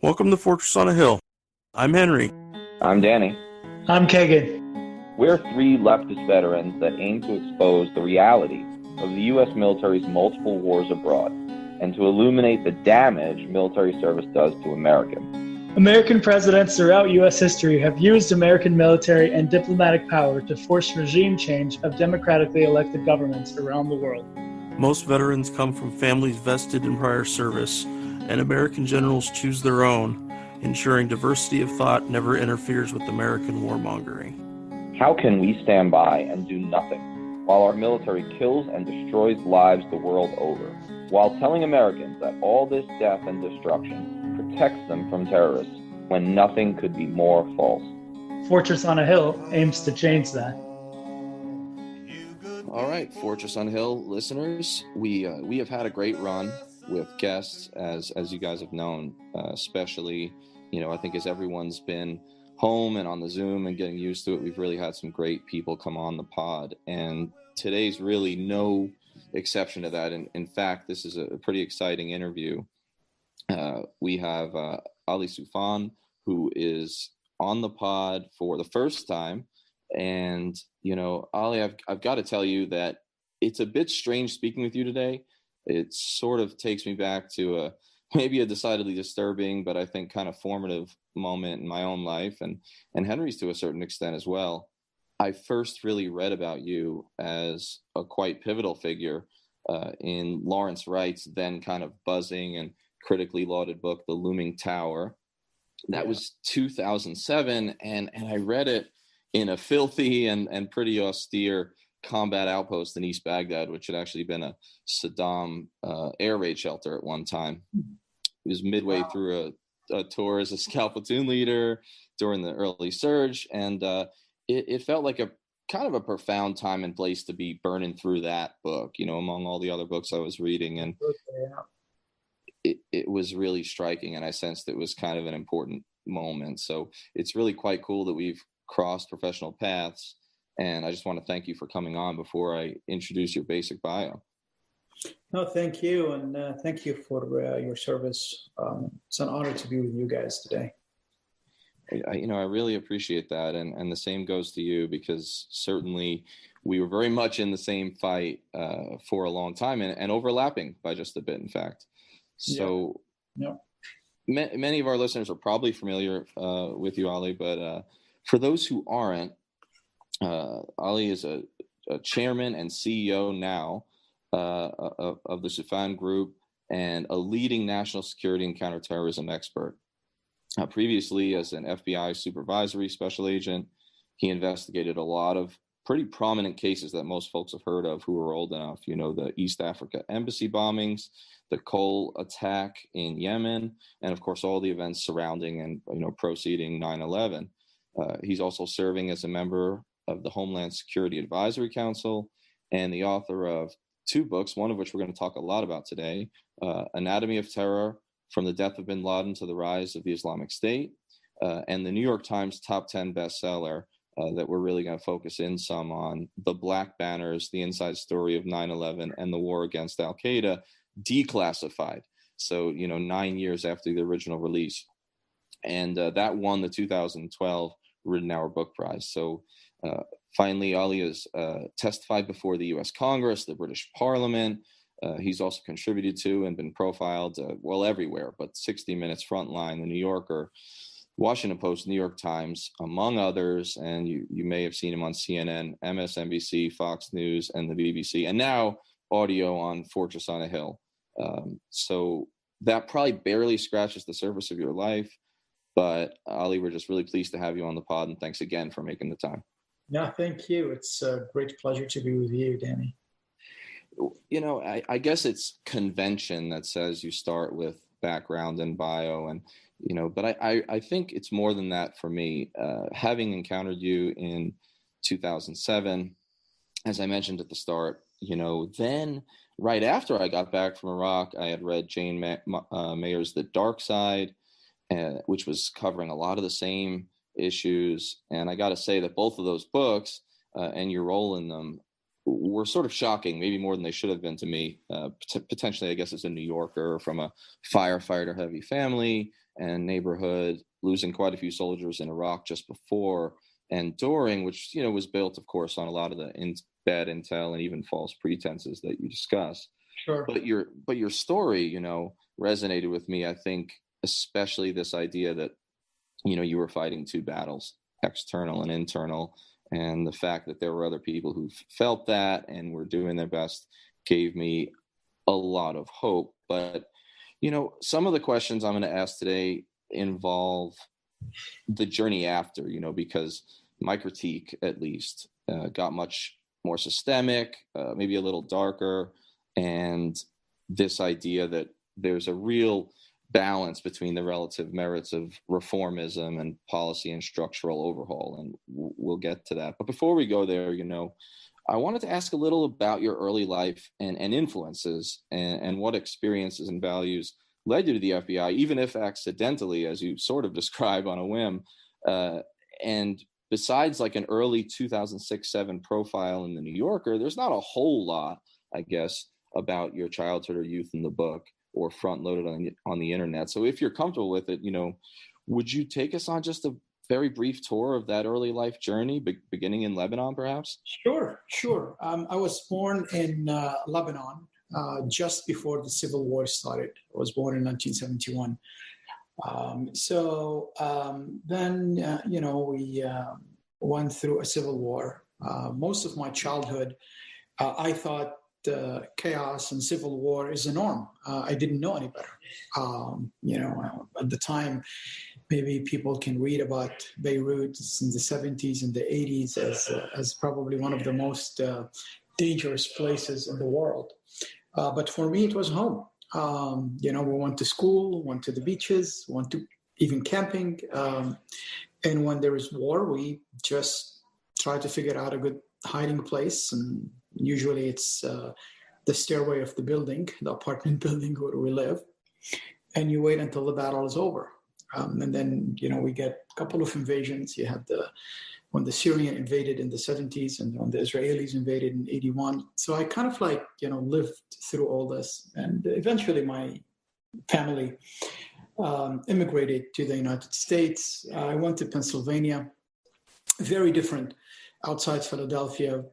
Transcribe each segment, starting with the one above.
Welcome to Fortress on a Hill. I'm Henry. I'm Danny. I'm Kagan. We're three leftist veterans that aim to expose the reality of the U.S. military's multiple wars abroad and to illuminate the damage military service does to Americans. American presidents throughout U.S. history have used American military and diplomatic power to force regime change of democratically elected governments around the world. Most veterans come from families vested in prior service, and American generals choose their own, ensuring diversity of thought never interferes with American warmongering. How can we stand by and do nothing while our military kills and destroys lives the world over, while telling Americans that all this death and destruction protects them from terrorists when nothing could be more false? Fortress on a Hill aims to change that. All right, Fortress on a Hill listeners, we have had a great run with guests, as you guys have known, especially, I think as everyone's been home and on the Zoom and getting used to it, we've really had some great people come on the pod, and today's really no exception to that. And in fact, this is a pretty exciting interview. We have Ali Soufan, who is on the pod for the first time. And, Ali, I've got to tell you that it's a bit strange speaking with you today. It sort of takes me back to maybe a decidedly disturbing, but I think kind of formative moment in my own life, and Henry's to a certain extent as well. I first really read about you as a quite pivotal figure in Lawrence Wright's then kind of buzzing and critically lauded book, The Looming Tower. That was 2007, and I read it in a filthy and pretty austere combat outpost in East Baghdad, which had actually been a Saddam air raid shelter at one time. He was midway through a tour as a scout platoon leader during the early surge, and it felt like a kind of a profound time and place to be burning through that book, among all the other books I was reading, and it was really striking, and I sensed it was kind of an important moment. So it's really quite cool that we've crossed professional paths, and I just want to thank you for coming on before I introduce your basic bio. No, thank you, and thank you for your service. It's an honor to be with you guys today. I really appreciate that, and the same goes to you, because certainly we were very much in the same fight for a long time, and overlapping by just a bit, in fact. So many of our listeners are probably familiar with you, Ali, but for those who aren't, Ali is a chairman and CEO now of the Soufan Group, and a leading national security and counterterrorism expert. Previously, as an FBI supervisory special agent, he investigated a lot of pretty prominent cases that most folks have heard of who are old enough. The East Africa embassy bombings, the Cole attack in Yemen, and of course all the events surrounding and preceding 9/11. He's also serving as a member of the Homeland Security Advisory Council and the author of two books, one of which we're going to talk a lot about today, Anatomy of Terror: From the Death of Bin Laden to the Rise of the Islamic State, and the New York Times top 10 bestseller that we're really going to focus in some on, The Black Banners, the Inside Story of 9/11 and the War Against Al-Qaeda, Declassified. So, 9 years after the original release. And that won the 2012 Ridenour Book Prize. So finally, Ali has testified before the U.S. Congress, the British Parliament. He's also contributed to and been profiled, everywhere, but 60 Minutes, Frontline, The New Yorker, Washington Post, New York Times, among others. And you may have seen him on CNN, MSNBC, Fox News, and the BBC, and now audio on Fortress on a Hill. So that probably barely scratches the surface of your life. But Ali, we're just really pleased to have you on the pod, and thanks again for making the time. No, thank you. It's a great pleasure to be with you, Danny. I guess it's convention that says you start with background and bio, and but I think it's more than that for me. Having encountered you in 2007, as I mentioned at the start, then right after I got back from Iraq, I had read Jane Mayer's The Dark Side, which was covering a lot of the same issues. And I got to say that both of those books and your role in them were sort of shocking, maybe more than they should have been to me. Potentially, I guess, as a New Yorker from a firefighter-heavy family and neighborhood, losing quite a few soldiers in Iraq just before and during, which, you know, was built, of course, on a lot of the bad intel and even false pretenses that you discuss. Sure. But your story, you know, resonated with me. I think especially this idea that, you know, you were fighting two battles, external and internal, and the fact that there were other people who felt that and were doing their best gave me a lot of hope. But, you know, some of the questions I'm going to ask today involve the journey after, you know, because my critique, at least, got much more systemic, maybe a little darker, and this idea that there's a real balance between the relative merits of reformism and policy and structural overhaul, and we'll get to that. But before we go there, you know, I wanted to ask a little about your early life and influences and what experiences and values led you to the FBI, even if accidentally, as you sort of describe on a whim. And besides like an early 2006-07 profile in the New Yorker, there's not a whole lot, I guess, about your childhood or youth in the book or front loaded on the internet. So if you're comfortable with it, you know, would you take us on just a very brief tour of that early life journey, beginning in Lebanon, perhaps? Sure. I was born in Lebanon just before the Civil War started. I was born in 1971. Then, you know, we went through a civil war. Most of my childhood, I thought chaos and civil war is a norm. I didn't know any better. You know, at the time, maybe people can read about Beirut in the 70s and the 80s as probably one of the most dangerous places in the world. But for me, it was home. You know, we went to school, went to the beaches, went to even camping. And when there is war, we just try to figure out a good hiding place. And usually it's the stairway of the building, the apartment building where we live. And you wait until the battle is over. And then, you know, we get a couple of invasions. You have when the Syrian invaded in the 70s and when the Israelis invaded in 81. So I kind of like, you know, lived through all this. And eventually my family immigrated to the United States. I went to Pennsylvania, very different outside Philadelphia,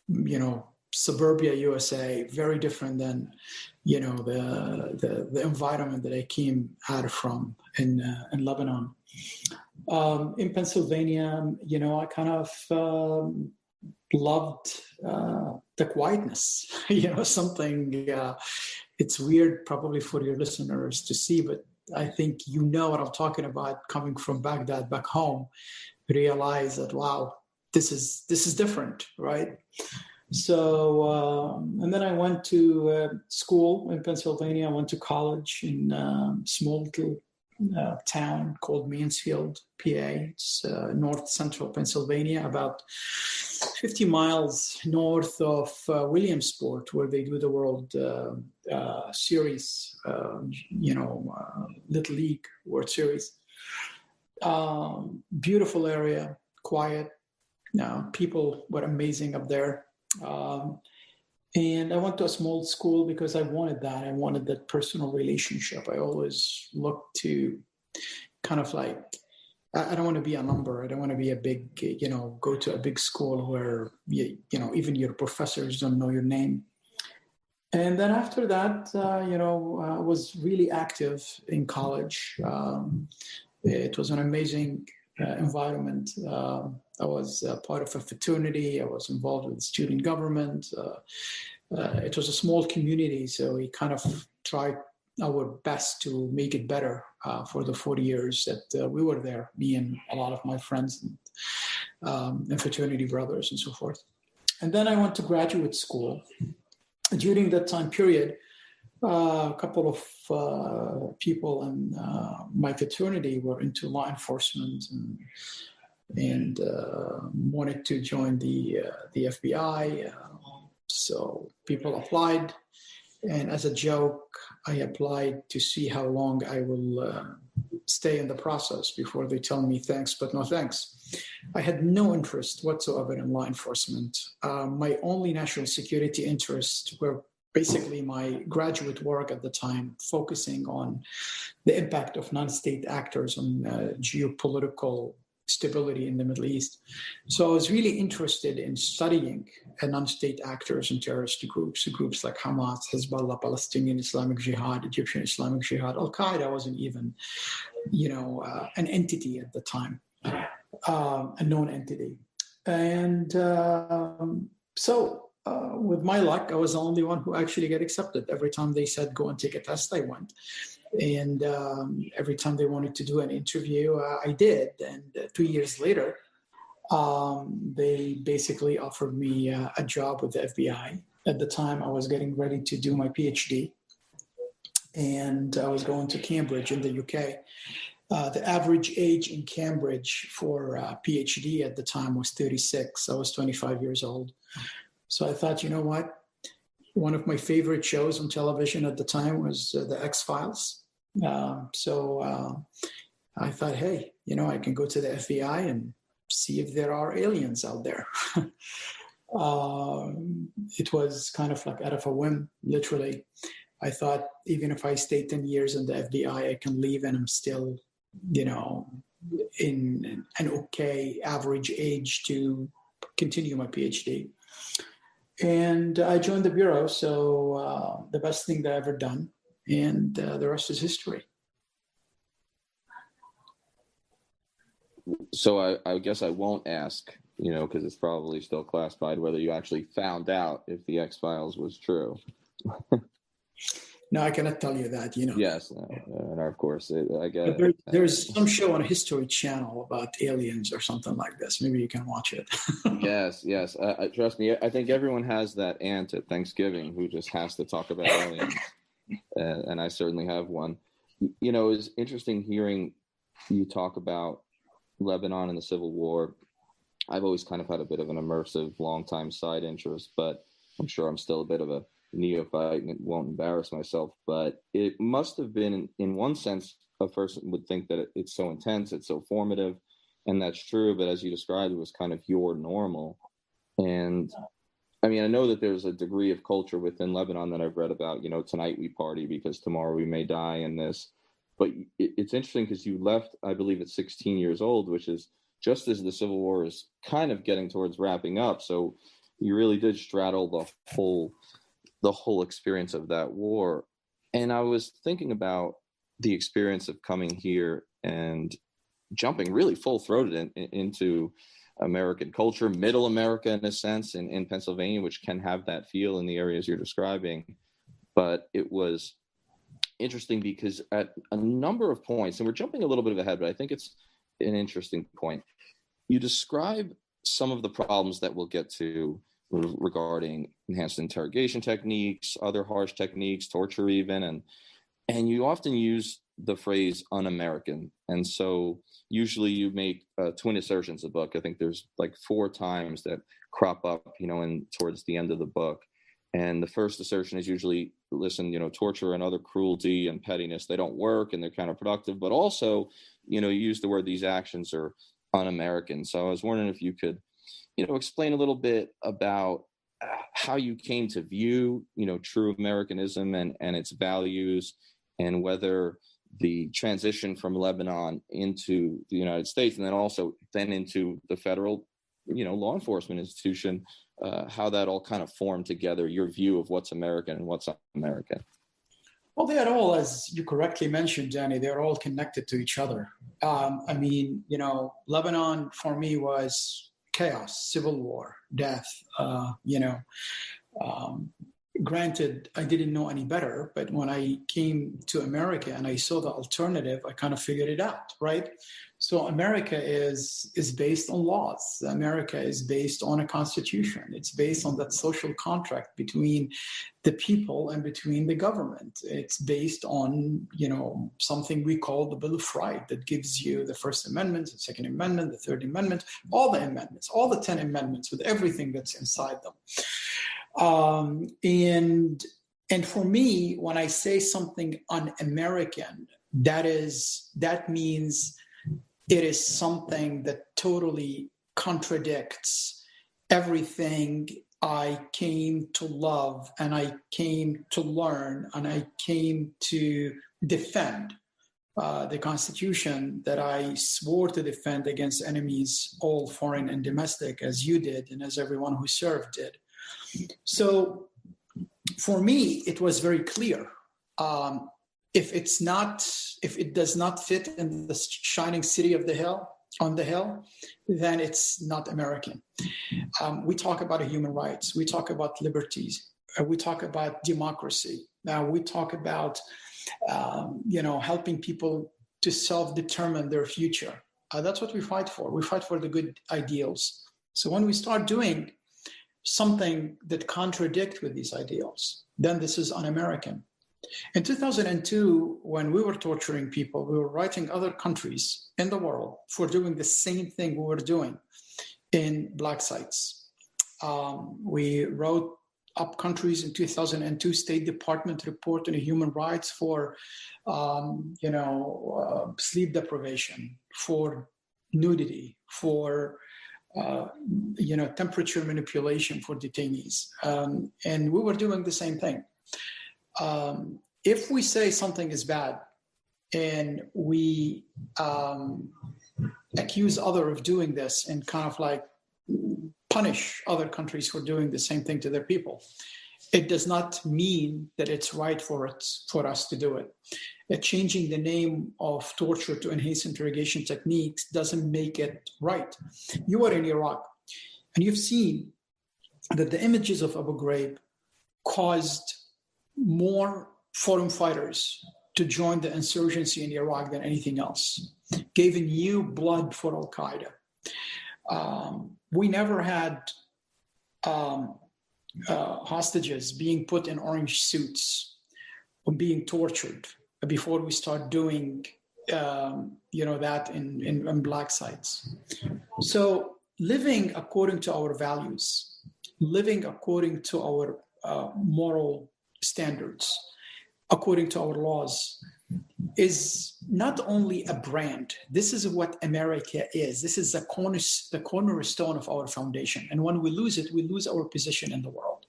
you know, suburbia USA, very different than, you know, the environment that I came out from in Lebanon. In Pennsylvania, you know, I kind of loved the quietness, you know, something, it's weird probably for your listeners to see, but I think you know what I'm talking about coming from Baghdad back home, realize that, wow, this is different, right? So, and then I went to school in Pennsylvania. I went to college in a small little town called Mansfield, PA. It's north central Pennsylvania, about 50 miles north of Williamsport, where they do the World Series, you know, Little League World Series. Beautiful area, quiet. People were amazing up there. And I went to a small school because I wanted that. I wanted that personal relationship. I always looked to kind of like, I don't want to be a number. I don't want to be a big, you know, go to a big school where, you know, even your professors don't know your name. And then after that, you know, I was really active in college. It was an amazing environment. I was part of a fraternity. I was involved with student government. It was a small community, so we kind of tried our best to make it better for the 4 years that we were there, me and a lot of my friends and fraternity brothers and so forth. And then I went to graduate school. During that time period, a couple of people in my fraternity were into law enforcement and wanted to join the FBI. So people applied, and as a joke, I applied to see how long I will stay in the process before they tell me thanks, but no thanks. I had no interest whatsoever in law enforcement. My only national security interests were basically my graduate work at the time, focusing on the impact of non-state actors on geopolitical stability in the Middle East. So I was really interested in studying non-state actors and terrorist groups like Hamas, Hezbollah, Palestinian Islamic Jihad, Egyptian Islamic Jihad. Al-Qaeda wasn't even, an entity at the time, a known entity. And with my luck, I was the only one who actually got accepted. Every time they said, go and take a test, I went. And every time they wanted to do an interview, I did. And 2 years later, they basically offered me a job with the FBI. At the time, I was getting ready to do my PhD. And I was going to Cambridge in the UK. The average age in Cambridge for PhD at the time was 36. I was 25 years old. So I thought, you know what? One of my favorite shows on television at the time was The X-Files. So I thought, hey, I can go to the FBI and see if there are aliens out there. It was kind of like out of a whim, literally. I thought even if I stay 10 years in the FBI, I can leave and I'm still, in an okay average age to continue my PhD. And I joined the Bureau, so the best thing that I've ever done. And the rest is history. So I guess I won't ask, because it's probably still classified, whether you actually found out if the X-Files was true. No, I cannot tell you that, Yes, and of course, I get it. it. There's some show on History Channel about aliens or something like this. Maybe you can watch it. Yes. Trust me, I think everyone has that aunt at Thanksgiving who just has to talk about aliens. And I certainly have one. It's interesting hearing you talk about Lebanon and the Civil War. I've always kind of had a bit of an immersive, long-time side interest, but I'm sure I'm still a bit of a neophyte and won't embarrass myself. But it must have been, in one sense, a person would think that it's so intense, it's so formative, and that's true. But as you described, it was kind of your normal. And I know that there's a degree of culture within Lebanon that I've read about, tonight we party because tomorrow we may die in this. But it's interesting because you left, I believe, at 16 years old, which is just as the Civil War is kind of getting towards wrapping up. So you really did straddle the whole experience of that war. And I was thinking about the experience of coming here and jumping really full-throated into American culture, middle America in a sense, in Pennsylvania, which can have that feel in the areas you're describing. But it was interesting because at a number of points, and we're jumping a little bit ahead, but I think it's an interesting point. You describe some of the problems that we'll get to regarding enhanced interrogation techniques, other harsh techniques, torture even, and you often use the phrase un-American. And so usually you make twin assertions of the book. I think there's like 4 times that crop up, in towards the end of the book. And the first assertion is usually, listen, torture and other cruelty and pettiness, they don't work and they're counterproductive, but also, you use the word these actions are un-American. So I was wondering if you could, explain a little bit about how you came to view, true Americanism and its values, and whether the transition from Lebanon into the United States and then into the federal, law enforcement institution, how that all kind of formed together, your view of what's American and what's un-American. Well, they are all, as you correctly mentioned, Danny, they're all connected to each other. Lebanon for me was chaos, civil war, death, Granted, I didn't know any better, but when I came to America and I saw the alternative, I kind of figured it out, right? So America is based on laws. America is based on a constitution. It's based on that social contract between the people and between the government. It's based on, something we call the Bill of Rights that gives you the First Amendment, the Second Amendment, the Third Amendment, all the amendments, all the 10 amendments with everything that's inside them. And for me, when I say something un-American, that means it is something that totally contradicts everything I came to love and I came to learn and I came to defend. The Constitution that I swore to defend against enemies, all foreign and domestic, as you did and as everyone who served did. So for me, it was very clear. If it does not fit in the shining city on the hill, then it's not American. We talk about human rights. We talk about liberties. We talk about democracy. We talk about helping people to self-determine their future. That's what we fight for. We fight for the good ideals. So when we start doing something that contradicts with these ideals, then this is un-American. In 2002, when we were torturing people, we were writing other countries in the world for doing the same thing we were doing in black sites. We wrote up countries in 2002 State Department report on human rights for, sleep deprivation, for nudity, for, temperature manipulation for detainees. And we were doing the same thing. If we say something is bad and we accuse others of doing this and kind of like punish other countries for doing the same thing to their people, it does not mean that it's right for us to do it. Changing the name of torture to enhanced interrogation techniques doesn't make it right. You are in Iraq, and you've seen that the images of Abu Ghraib caused more foreign fighters to join the insurgency in Iraq than anything else, gave new blood for Al-Qaeda. We never had hostages being put in orange suits or being tortured before we start doing that in black sites. So living according to our values, living according to our moral standards, according to our laws, is not only a brand. This is what America is. This is the cornerstone of our foundation. And when we lose it, we lose our position in the world.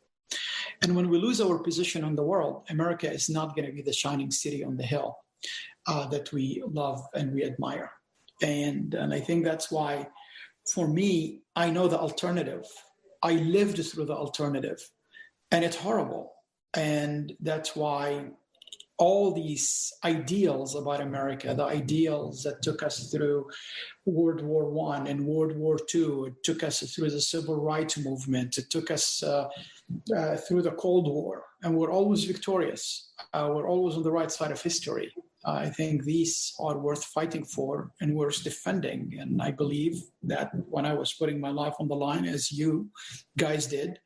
And when we lose our position in the world, America is not going to be the shining city on the hill that we love and we admire. And I think that's why, for me, I know the alternative. I lived through the alternative, and it's horrible. And that's why all these ideals about America, the ideals that took us through World War I and World War II, it took us through the Civil Rights Movement, it took us through the Cold War, and we're always victorious. We're always on the right side of history. I think these are worth fighting for and worth defending. And I believe that when I was putting my life on the line, as you guys did,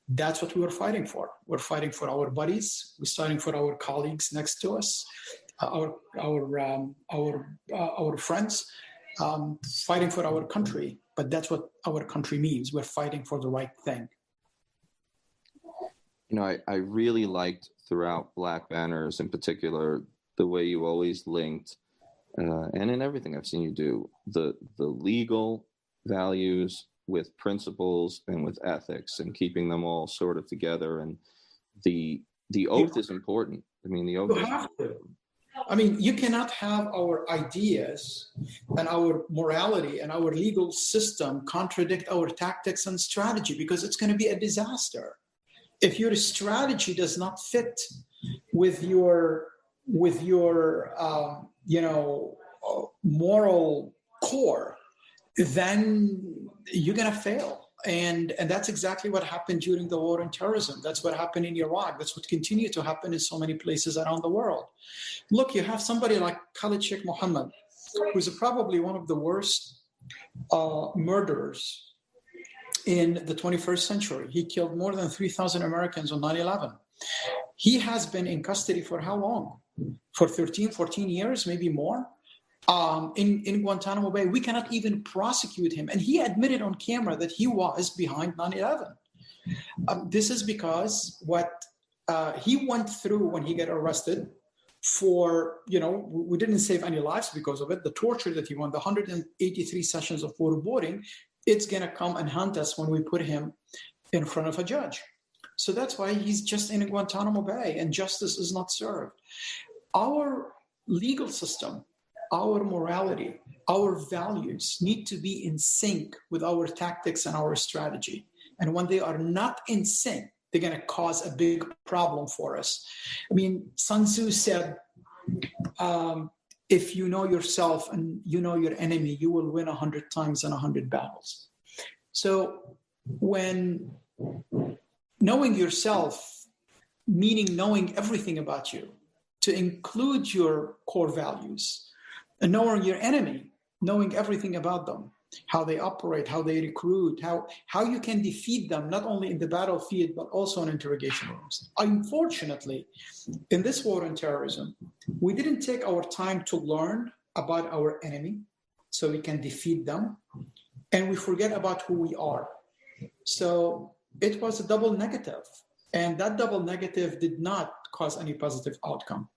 that's what we were fighting for. We're fighting for our buddies. We're fighting for our colleagues next to us, our friends, fighting for our country. But that's what our country means. We're fighting for the right thing. I really liked throughout Black Banners in particular the way you always linked, and in everything I've seen you do, the legal values with principles and with ethics, and keeping them all sort of together. And the oath is important. I mean, the oath you have to. I mean, you cannot have our ideas and our morality and our legal system contradict our tactics and strategy, because it's going to be a disaster. If your strategy does not fit with your moral core, then you're going to fail. And that's exactly what happened during the war on terrorism. That's what happened in Iraq. That's what continued to happen in so many places around the world. Look, you have somebody like Khalid Sheikh Mohammed, who's probably one of the worst murderers in the 21st century. He killed more than 3,000 Americans on 9/11. He has been in custody for how long? For 13, 14 years, maybe more. In Guantanamo Bay, we cannot even prosecute him. And he admitted on camera that he was behind 9/11. This is because what he went through when he got arrested for, we didn't save any lives because of it. The torture that he won, the 183 sessions of waterboarding, it's going to come and hunt us when we put him in front of a judge. So that's why he's just in Guantanamo Bay and justice is not served. Our legal system, our morality, our values need to be in sync with our tactics and our strategy. And when they are not in sync, they're going to cause a big problem for us. I mean, Sun Tzu said, if you know yourself and you know your enemy, you will win 100 times in 100 battles. So when knowing yourself, meaning knowing everything about you, to include your core values, and knowing your enemy, knowing everything about them, how they operate, how they recruit, how you can defeat them, not only in the battlefield, but also in interrogation rooms. Unfortunately, in this war on terrorism, we didn't take our time to learn about our enemy so we can defeat them, and we forget about who we are. So it was a double negative, and that double negative did not cause any positive outcome.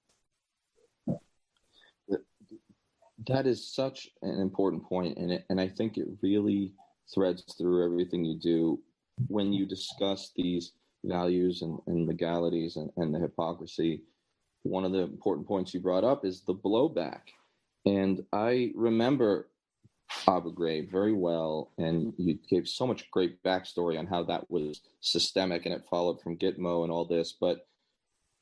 That is such an important point, and I think it really threads through everything you do when you discuss these values and legalities and the hypocrisy. One of the important points you brought up is the blowback. And I remember Abu Ghraib very well, and you gave so much great backstory on how that was systemic and it followed from Gitmo and all this. But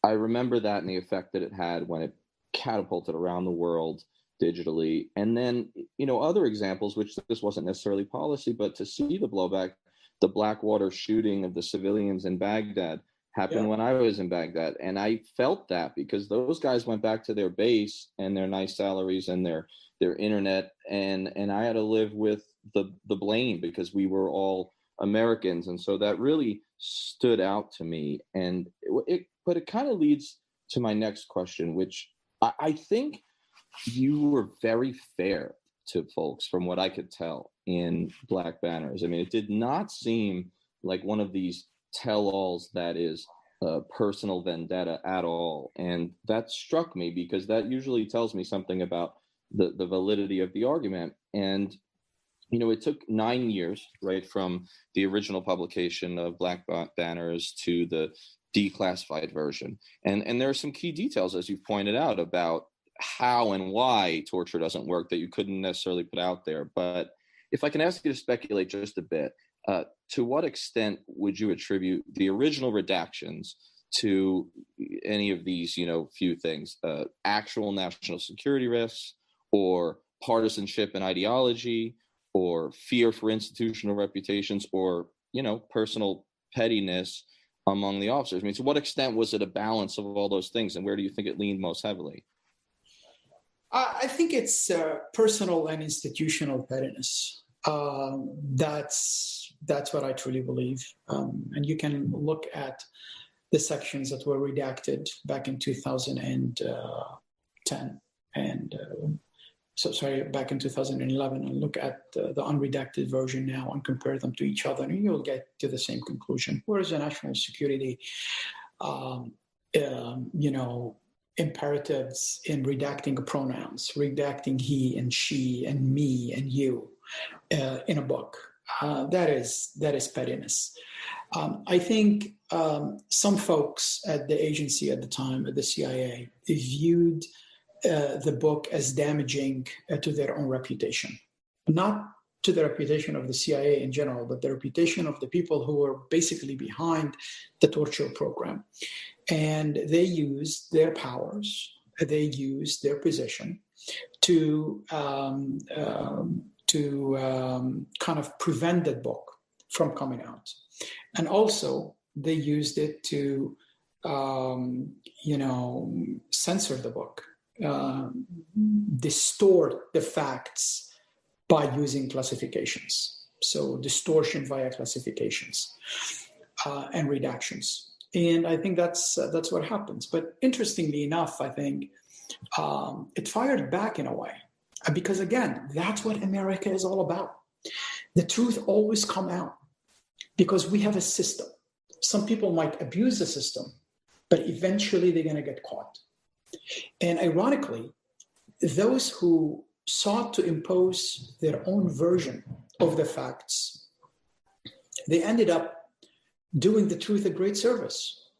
I remember that and the effect that it had when it catapulted around the world digitally. And then, other examples, which this wasn't necessarily policy, but to see the blowback, the Blackwater shooting of the civilians in Baghdad happened when I was in Baghdad. And I felt that because those guys went back to their base and their nice salaries and their internet. And I had to live with the blame because we were all Americans. And so that really stood out to me. And but it kind of leads to my next question, which I think you were very fair to folks from what I could tell in Black Banners. I mean, it did not seem like one of these tell-alls that is personal vendetta at all. And that struck me because that usually tells me something about the validity of the argument. And, it took 9 years, right, from the original publication of Black Banners to the declassified version. And there are some key details, as you pointed out, about how and why torture doesn't work that you couldn't necessarily put out there. But if I can ask you to speculate just a bit, to what extent would you attribute the original redactions to any of these, few things, actual national security risks or partisanship and ideology or fear for institutional reputations or, personal pettiness among the officers? I mean, to what extent was it a balance of all those things, and where do you think it leaned most heavily? I think it's personal and institutional pettiness. That's what I truly believe. And you can look at the sections that were redacted back in 2010 and back in 2011, and look at the unredacted version now and compare them to each other, and you'll get to the same conclusion. Whereas the national security, imperatives in redacting pronouns, redacting he and she and me and you in a book. That is pettiness. I think some folks at the agency at the time, at the CIA, viewed the book as damaging to their own reputation. Not to the reputation of the CIA in general, but the reputation of the people who were basically behind the torture program. And they used their powers, they used their position to kind of prevent that book from coming out. And also, they used it to, censor the book, distort the facts by using classifications. So distortion via classifications and redactions. And I think that's what happens. But interestingly enough, I think it fired back in a way. Because again, that's what America is all about. The truth always come out because we have a system. Some people might abuse the system, but eventually they're going to get caught. And ironically, those who sought to impose their own version of the facts, they ended up doing the truth a great service,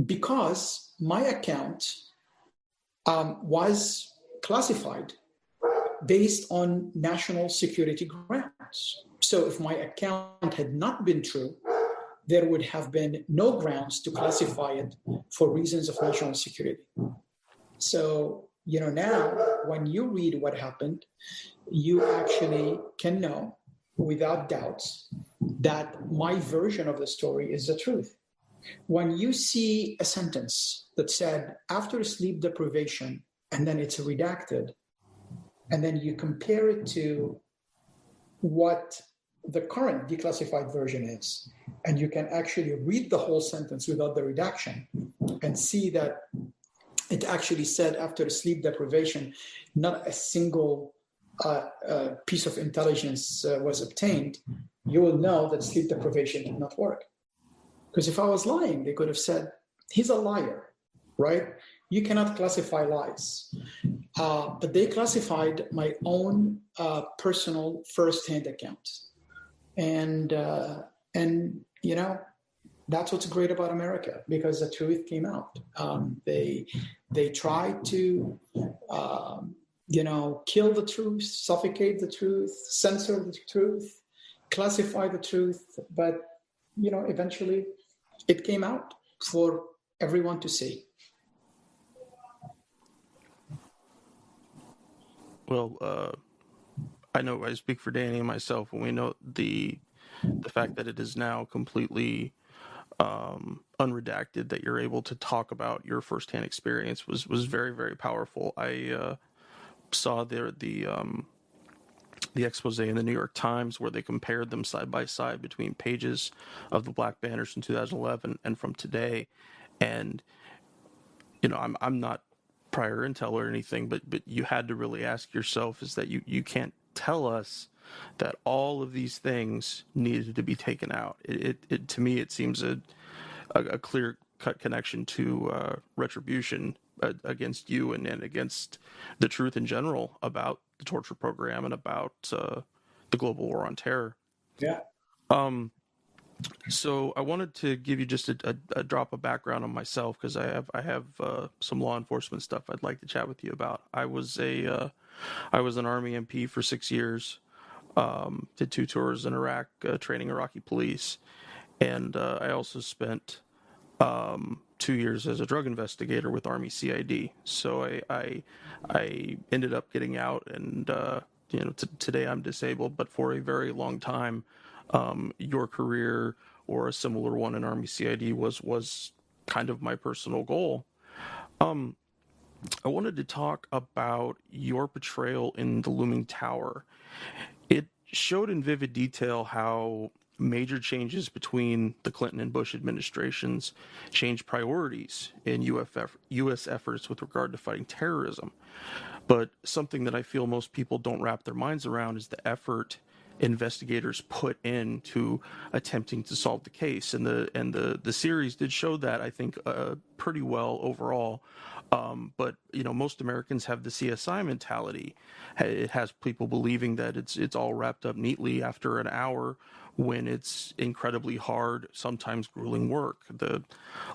because my account was classified based on national security grounds. So if my account had not been true, there would have been no grounds to classify it for reasons of national security. So, now when you read what happened, you actually can know without doubts that my version of the story is the truth. When you see a sentence that said after sleep deprivation, and then it's redacted, and then you compare it to what the current declassified version is, and you can actually read the whole sentence without the redaction and see that it actually said after sleep deprivation, not a single piece of intelligence was obtained, you will know that sleep deprivation did not work. Because if I was lying, they could have said, he's a liar, right? You cannot classify lies. But they classified my own personal first-hand account. And that's what's great about America, because the truth came out. They tried to, kill the truth, suffocate the truth, censor the truth, classify the truth. But, eventually it came out for everyone to see. Well, I know I speak for Danny and myself when we know the fact that it is now completely unredacted, that you're able to talk about your firsthand experience was very, very powerful. I saw the expose in the New York Times where they compared them side by side between pages of the Black Banners from 2011 and from today, and I'm not prior intel or anything, but you had to really ask yourself, is that you can't tell us that all of these things needed to be taken out. It to me, it seems a clear cut connection to retribution against you and against the truth in general about the torture program and about the global war on terror. Yeah. So I wanted to give you just a drop of background on myself, because I have some law enforcement stuff I'd like to chat with you about. I was an Army MP for 6 years. Did 2 tours in Iraq, training Iraqi police, and I also spent 2 years as a drug investigator with Army CID. So I ended up getting out, and today I'm disabled. But for a very long time, your career or a similar one in Army CID was kind of my personal goal. I wanted to talk about your portrayal in The Looming Tower. It showed in vivid detail how major changes between the Clinton and Bush administrations changed priorities in U.S. efforts with regard to fighting terrorism. But something that I feel most people don't wrap their minds around is the effort investigators put into attempting to solve the case, and the series did show that, I think, pretty well overall. But most Americans have the CSI mentality. It has people believing that it's all wrapped up neatly after an hour, when it's incredibly hard, sometimes grueling work. The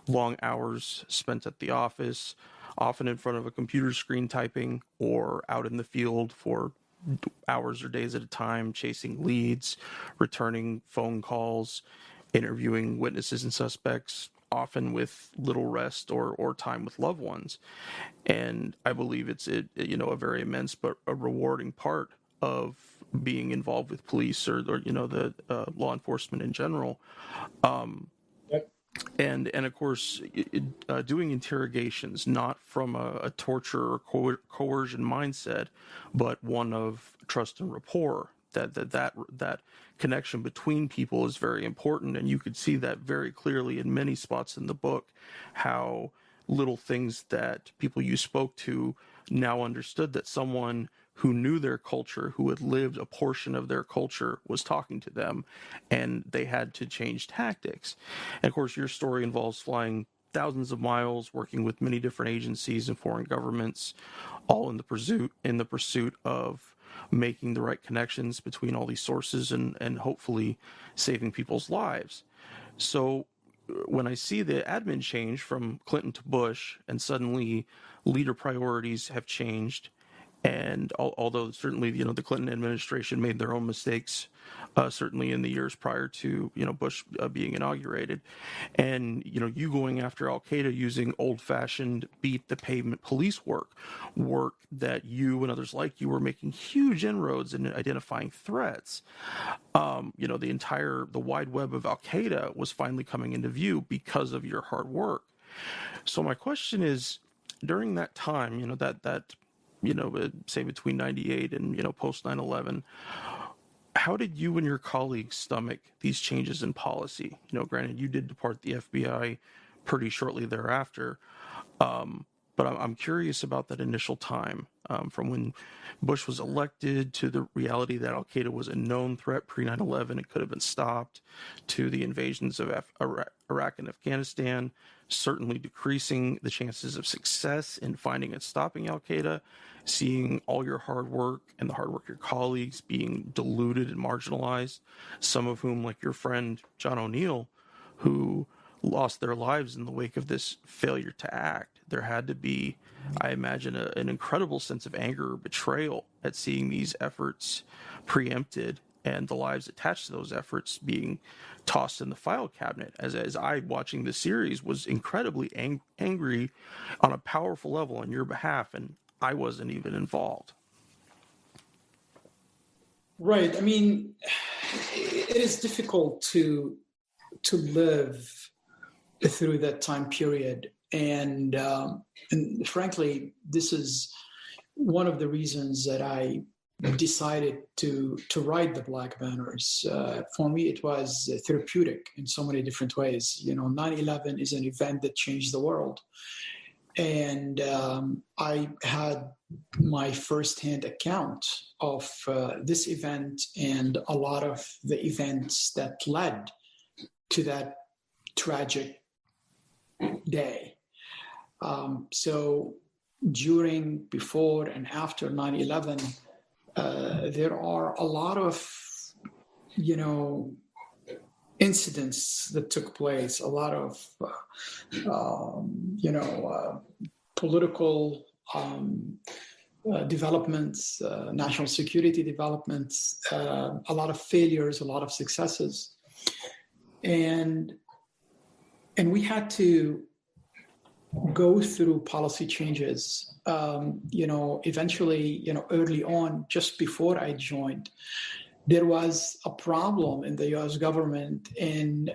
long hours spent at the office, often in front of a computer screen typing, or out in the field for hours or days at a time, chasing leads, returning phone calls, interviewing witnesses and suspects, often with little rest or time with loved ones. And I believe it's a very immense but a rewarding part of being involved with police or the law enforcement in general. And of course, doing interrogations not from a torture or coercion mindset, but one of trust and rapport. That connection between people is very important, and you could see that very clearly in many spots in the book, how little things that people you spoke to now understood that someone who knew their culture, who had lived a portion of their culture, was talking to them, and they had to change tactics. And of course, your story involves flying thousands of miles, working with many different agencies and foreign governments, all in the pursuit of making the right connections between all these sources and hopefully saving people's lives. So when I see the admin change from Clinton to Bush, and suddenly leader priorities have changed, and although certainly the Clinton administration made their own mistakes, certainly in the years prior to Bush being inaugurated, and you going after Al Qaeda using old-fashioned beat the pavement police work that you and others like you were making huge inroads in identifying threats. The wide web of Al Qaeda was finally coming into view because of your hard work. So my question is, during that time, say between 98 and post 9/11, how did you and your colleagues stomach these changes in policy? Granted, you did depart the FBI pretty shortly thereafter, but I'm curious about that initial time, from when Bush was elected to the reality that Al Qaeda was a known threat pre 9/11, it could have been stopped, to the invasions of Iraq and Afghanistan, certainly decreasing the chances of success in finding and stopping Al Qaeda, seeing all your hard work and the hard work of your colleagues being diluted and marginalized, some of whom, like your friend John O'Neill, who lost their lives in the wake of this failure to act. There had to be, I imagine, an incredible sense of anger or betrayal at seeing these efforts preempted and the lives attached to those efforts being tossed in the file cabinet. As I, watching the series, was incredibly angry on a powerful level on your behalf, and I wasn't even involved. Right. I mean, it is difficult to live through that time period, and frankly, this is one of the reasons that I decided to write the Black Banners. For me, it was therapeutic in so many different ways. 9/11 is an event that changed the world. And I had my firsthand account of this event and a lot of the events that led to that tragic day. So during, before, and after 9/11, there are a lot of, incidents that took place, a lot of, political developments, national security developments, a lot of failures, a lot of successes. And we had to go through policy changes. Eventually, early on, just before I joined, there was a problem in the U.S. government in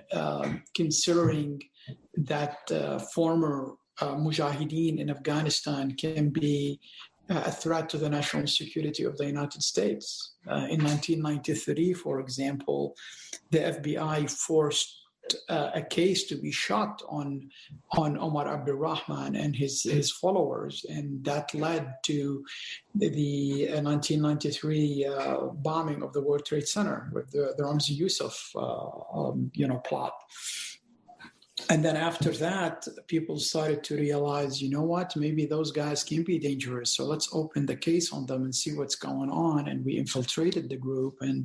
considering that former mujahideen in Afghanistan can be a threat to the national security of the United States. In 1993, for example, the FBI forced a case to be shot on Omar Abdulrahman and his followers, and that led to the 1993 bombing of the World Trade Center with the Ramzi Youssef plot. And then after that, people started to realize, maybe those guys can be dangerous. So let's open the case on them and see what's going on. And we infiltrated the group, and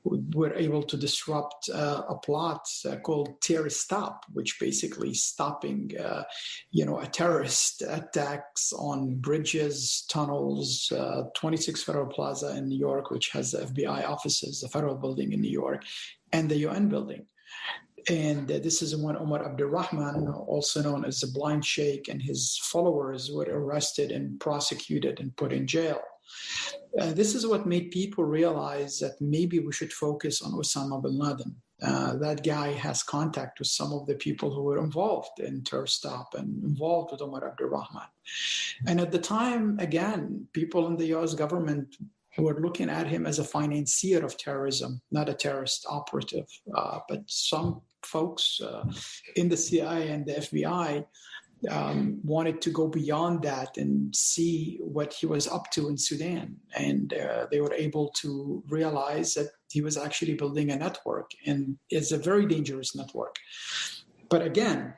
were able to disrupt a plot called Terrorist Stop, which basically stopping, a terrorist attacks on bridges, tunnels, 26 Federal Plaza in New York, which has the FBI offices, the federal building in New York, and the UN building. And this is when Omar Abdulrahman, also known as the Blind Sheikh, and his followers were arrested and prosecuted and put in jail. This is what made people realize that maybe we should focus on Osama bin Laden. That guy has contact with some of the people who were involved in Terrorist Stop and involved with Omar Abdulrahman. And at the time, again, people in the U.S. government were looking at him as a financier of terrorism, not a terrorist operative. But some folks in the CIA and the FBI wanted to go beyond that and see what he was up to in Sudan. And they were able to realize that he was actually building a network, and it's a very dangerous network. But again,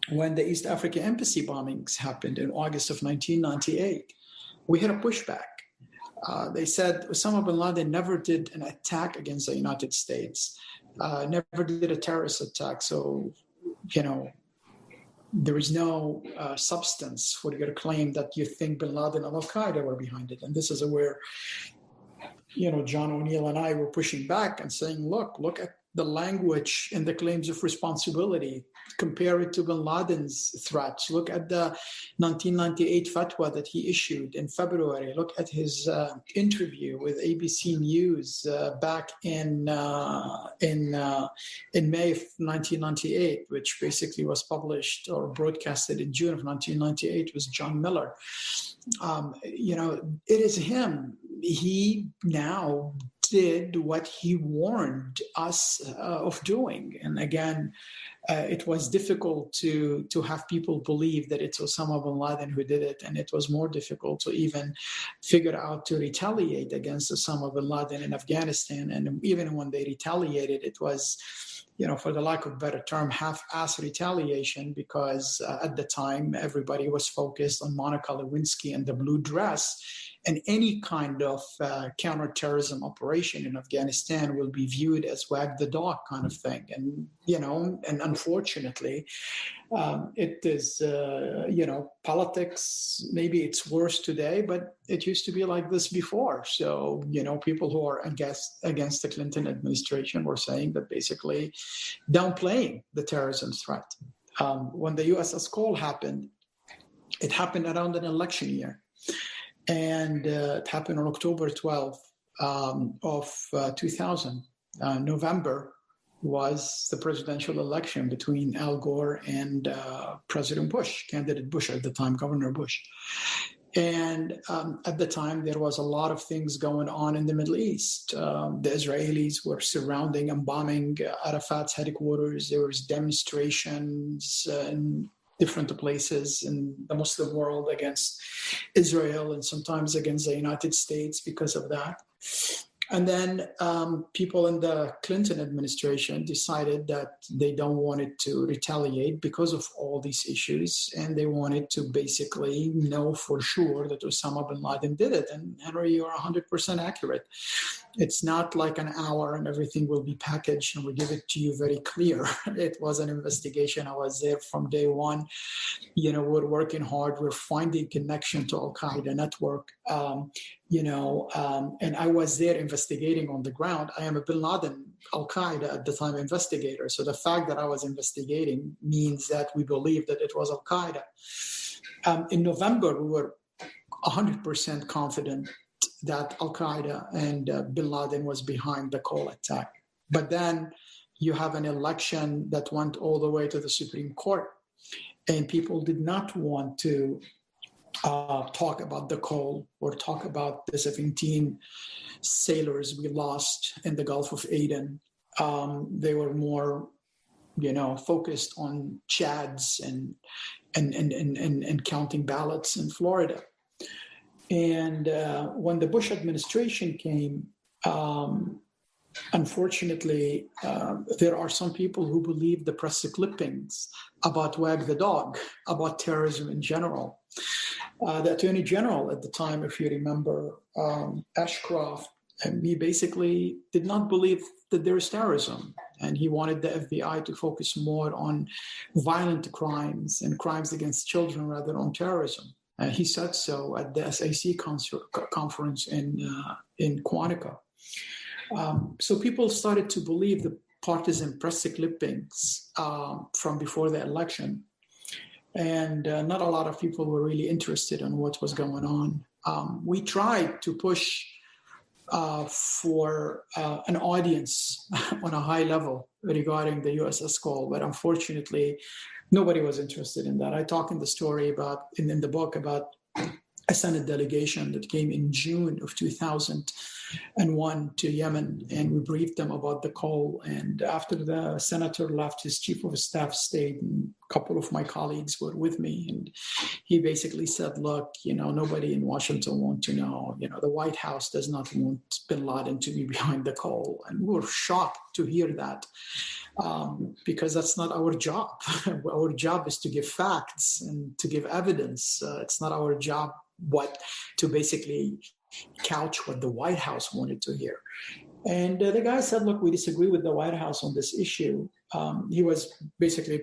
when the East Africa embassy bombings happened in August of 1998, we had a pushback. They said Osama bin Laden never did an attack against the United States, never did a terrorist attack. So, there is no substance for your claim that you think bin Laden and Al-Qaeda were behind it. And this is where, John O'Neill and I were pushing back and saying, look at the language and the claims of responsibility. Compare it to bin Laden's threats. Look at the 1998 fatwa that he issued in February. Look at his interview with ABC News back in May of 1998, which basically was published or broadcasted in June of 1998 with John Miller. It is him. He now did what he warned us of doing. And again, it was difficult to have people believe that it's Osama bin Laden who did it. And it was more difficult to even figure out to retaliate against Osama bin Laden in Afghanistan. And even when they retaliated, it was, for the lack of a better term, half-ass retaliation, because at the time, everybody was focused on Monica Lewinsky and the blue dress. And any kind of counterterrorism operation in Afghanistan will be viewed as wag the dog kind of thing. And, and unfortunately, it is, politics, maybe it's worse today, but it used to be like this before. So, people who are against the Clinton administration were saying that basically downplaying the terrorism threat. When the USS Cole happened, it happened around an election year. And it happened on October 12th of 2000. November was the presidential election between Al Gore and President Bush, candidate Bush at the time, Governor Bush. And at the time, there was a lot of things going on in the Middle East. The Israelis were surrounding and bombing Arafat's headquarters. There was demonstrations and different places in the Muslim world against Israel and sometimes against the United States because of that. And then people in the Clinton administration decided that they don't want it to retaliate because of all these issues. And they wanted to basically know for sure that Osama bin Laden did it. And Henry, you're 100% accurate. It's not like an hour and everything will be packaged and we'll give it to you very clear. It was an investigation. I was there from day one. We're working hard. We're finding connection to Al-Qaeda network. And I was there investigating on the ground. I am a bin Laden Al-Qaeda at the time investigator. So the fact that I was investigating means that we believe that it was Al-Qaeda. In November, we were 100% confident that Al-Qaeda and bin Laden was behind the Cole attack. But then you have an election that went all the way to the Supreme Court, and people did not want to talk about the Cole or talk about the 17 sailors we lost in the Gulf of Aden. They were more, focused on Chads and counting ballots in Florida. And when the Bush administration came, unfortunately, there are some people who believe the press clippings about wag the dog, about terrorism in general. The Attorney General at the time, if you remember, Ashcroft, and he basically did not believe that there is terrorism. And he wanted the FBI to focus more on violent crimes and crimes against children rather than on terrorism. He said so at the SAC conference in Quantico. So people started to believe the partisan press clippings from before the election. And not a lot of people were really interested in what was going on. We tried to push for an audience on a high level regarding the USS Cole, but unfortunately, nobody was interested in that. I talk in the story about, in the book, about a Senate delegation that came in June of 2001 to Yemen, and we briefed them about the Cole. And after the senator left, his chief of staff stayed and couple of my colleagues were with me, and he basically said, look, nobody in Washington wants to know, the White House does not want bin Laden to be behind the coal. And we were shocked to hear that, because that's not our job. Our job is to give facts and to give evidence. It's not our job to basically couch what the White House wanted to hear. And the guy said, look, we disagree with the White House on this issue. He was basically,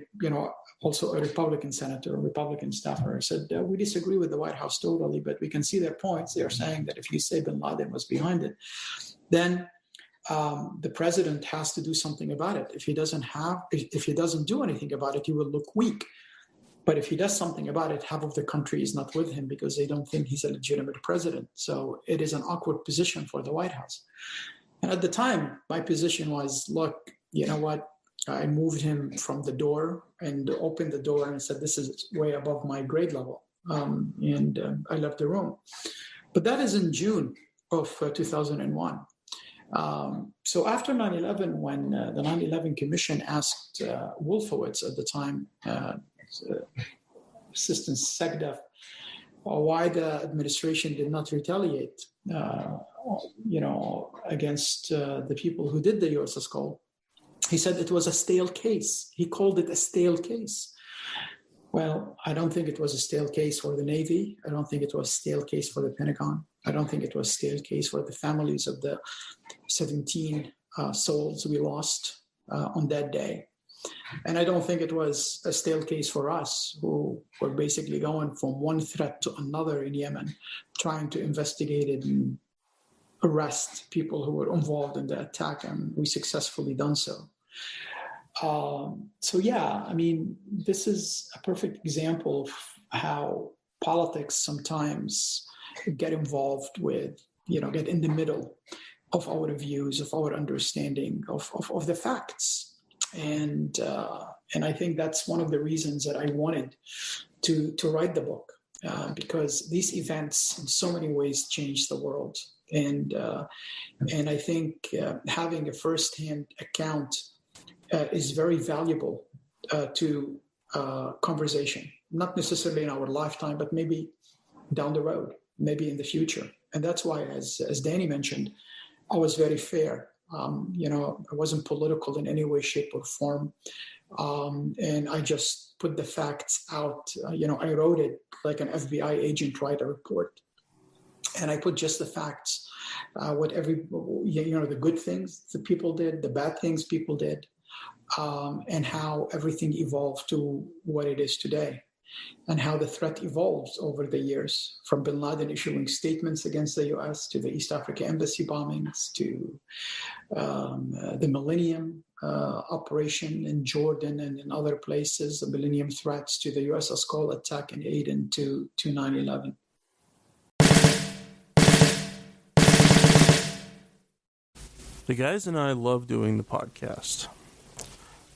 also a Republican senator, a Republican staffer. He said, we disagree with the White House totally, but we can see their points. They are saying that if you say bin Laden was behind it, then the president has to do something about it. If he doesn't do anything about it, he will look weak. But if he does something about it, half of the country is not with him because they don't think he's a legitimate president. So it is an awkward position for the White House. And at the time, my position was, look, you know what? I moved him from the door and opened the door and said, this is way above my grade level. And I left the room. But that is in June of 2001. So after 9/11, when the 9/11 Commission asked Wolfowitz at the time, Assistant SecDef, why the administration did not retaliate, against the people who did the USS Cole. He said it was a stale case. He called it a stale case. Well, I don't think it was a stale case for the Navy. I don't think it was a stale case for the Pentagon. I don't think it was a stale case for the families of the 17 souls we lost on that day. And I don't think it was a stale case for us, who were basically going from one threat to another in Yemen, trying to investigate it and arrest people who were involved in the attack, and we successfully done so. This is a perfect example of how politics sometimes get involved with, get in the middle of our views, of our understanding of the facts. And I think that's one of the reasons that I wanted to write the book, because these events in so many ways changed the world. And I think having a firsthand account is very valuable to conversation, not necessarily in our lifetime, but maybe down the road, maybe in the future. And that's why, as Danny mentioned, I was very fair. I wasn't political in any way, shape, or form. And I just put the facts out. I wrote it like an FBI agent write a report. And I put just the facts, the good things the people did, the bad things people did, and how everything evolved to what it is today, and how the threat evolves over the years, from bin Laden issuing statements against the U.S. to the East Africa embassy bombings to the Millennium operation in Jordan and in other places, the Millennium threats to the USS Cole attack in Aden to 9/11. The guys and I love doing the podcast.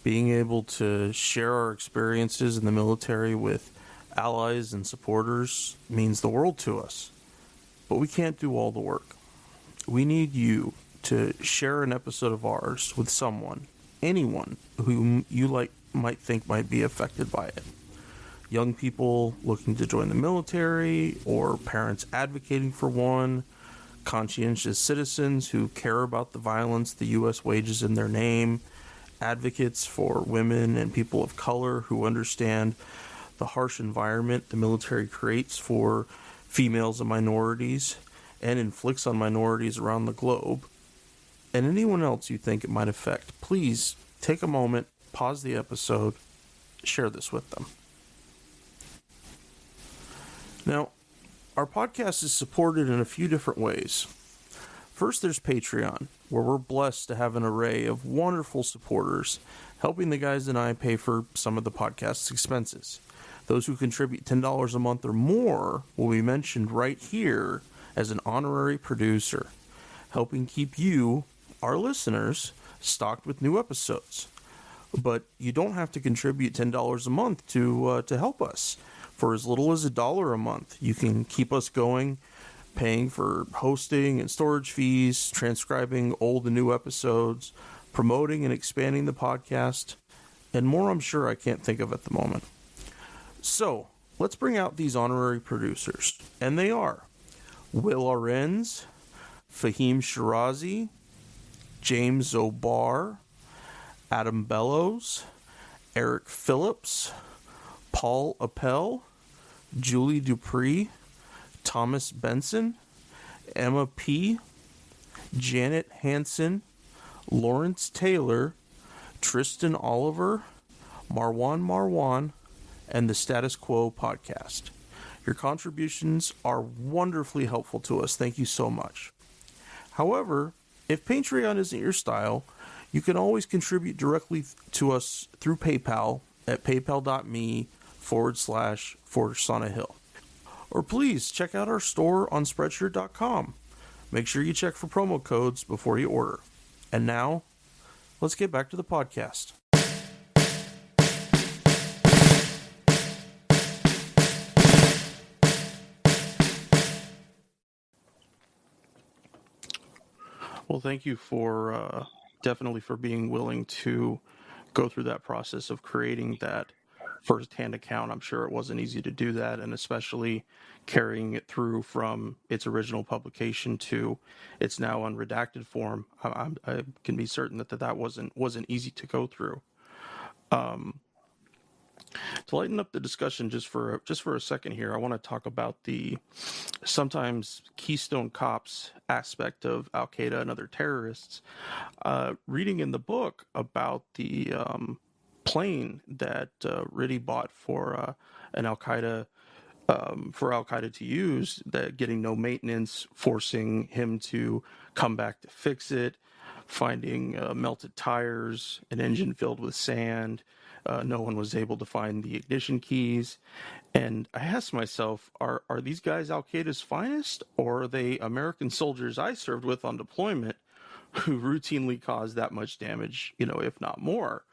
Being able to share our experiences in the military with allies and supporters means the world to us. But we can't do all the work. We need you to share an episode of ours with someone, anyone whom you might think might be affected by it. Young people looking to join the military, or parents advocating for one, conscientious citizens who care about the violence the U.S. wages in their name, advocates for women and people of color who understand the harsh environment the military creates for females and minorities and inflicts on minorities around the globe, and anyone else you think it might affect. Please take a moment, pause the episode, share this with them. Now, our podcast is supported in a few different ways. First, there's Patreon, where we're blessed to have an array of wonderful supporters helping the guys and I pay for some of the podcast's expenses. Those who contribute $10 a month or more will be mentioned right here as an honorary producer, helping keep you, our listeners, stocked with new episodes. But you don't have to contribute $10 a month to help us. For as little as $1 a month, you can keep us going, paying for hosting and storage fees, transcribing old and new episodes, promoting and expanding the podcast, and more I'm sure I can't think of at the moment. So, let's bring out these honorary producers, and they are Will Arens, Fahim Shirazi, James O'Barr, Adam Bellows, Eric Phillips, Paul Appel, Julie Dupree, Thomas Benson, Emma P., Janet Hansen, Lawrence Taylor, Tristan Oliver, Marwan, and the Status Quo podcast. Your contributions are wonderfully helpful to us. Thank you so much. However, if Patreon isn't your style, you can always contribute directly to us through PayPal at paypal.me/ForSanaHill. Or please check out our store on Spreadshirt.com. Make sure you check for promo codes before you order. And now, let's get back to the podcast. Well, thank you for definitely for being willing to go through that process of creating that first-hand account. I'm sure it wasn't easy to do that, and especially carrying it through from its original publication to its now unredacted form. I can be certain that wasn't easy to go through. To lighten up the discussion just for a second here, I want to talk about the sometimes Keystone Cops aspect of Al Qaeda and other terrorists. Reading in the book about the plane that Riddy bought for Al Qaeda to use, that getting no maintenance, forcing him to come back to fix it, finding melted tires, an engine filled with sand. No one was able to find the ignition keys. And I asked myself, are these guys Al Qaeda's finest, or are they American soldiers I served with on deployment who routinely cause that much damage, if not more?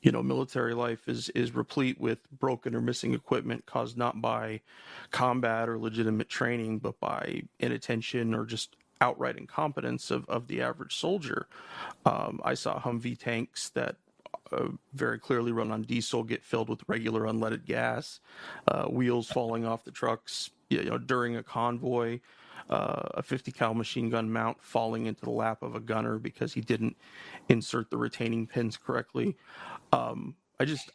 Military life is replete with broken or missing equipment caused not by combat or legitimate training, but by inattention or just outright incompetence of the average soldier. I saw Humvee tanks that very clearly run on diesel get filled with regular unleaded gas, wheels falling off the trucks, during a convoy, a 50 cal machine gun mount falling into the lap of a gunner because he didn't insert the retaining pins correctly. I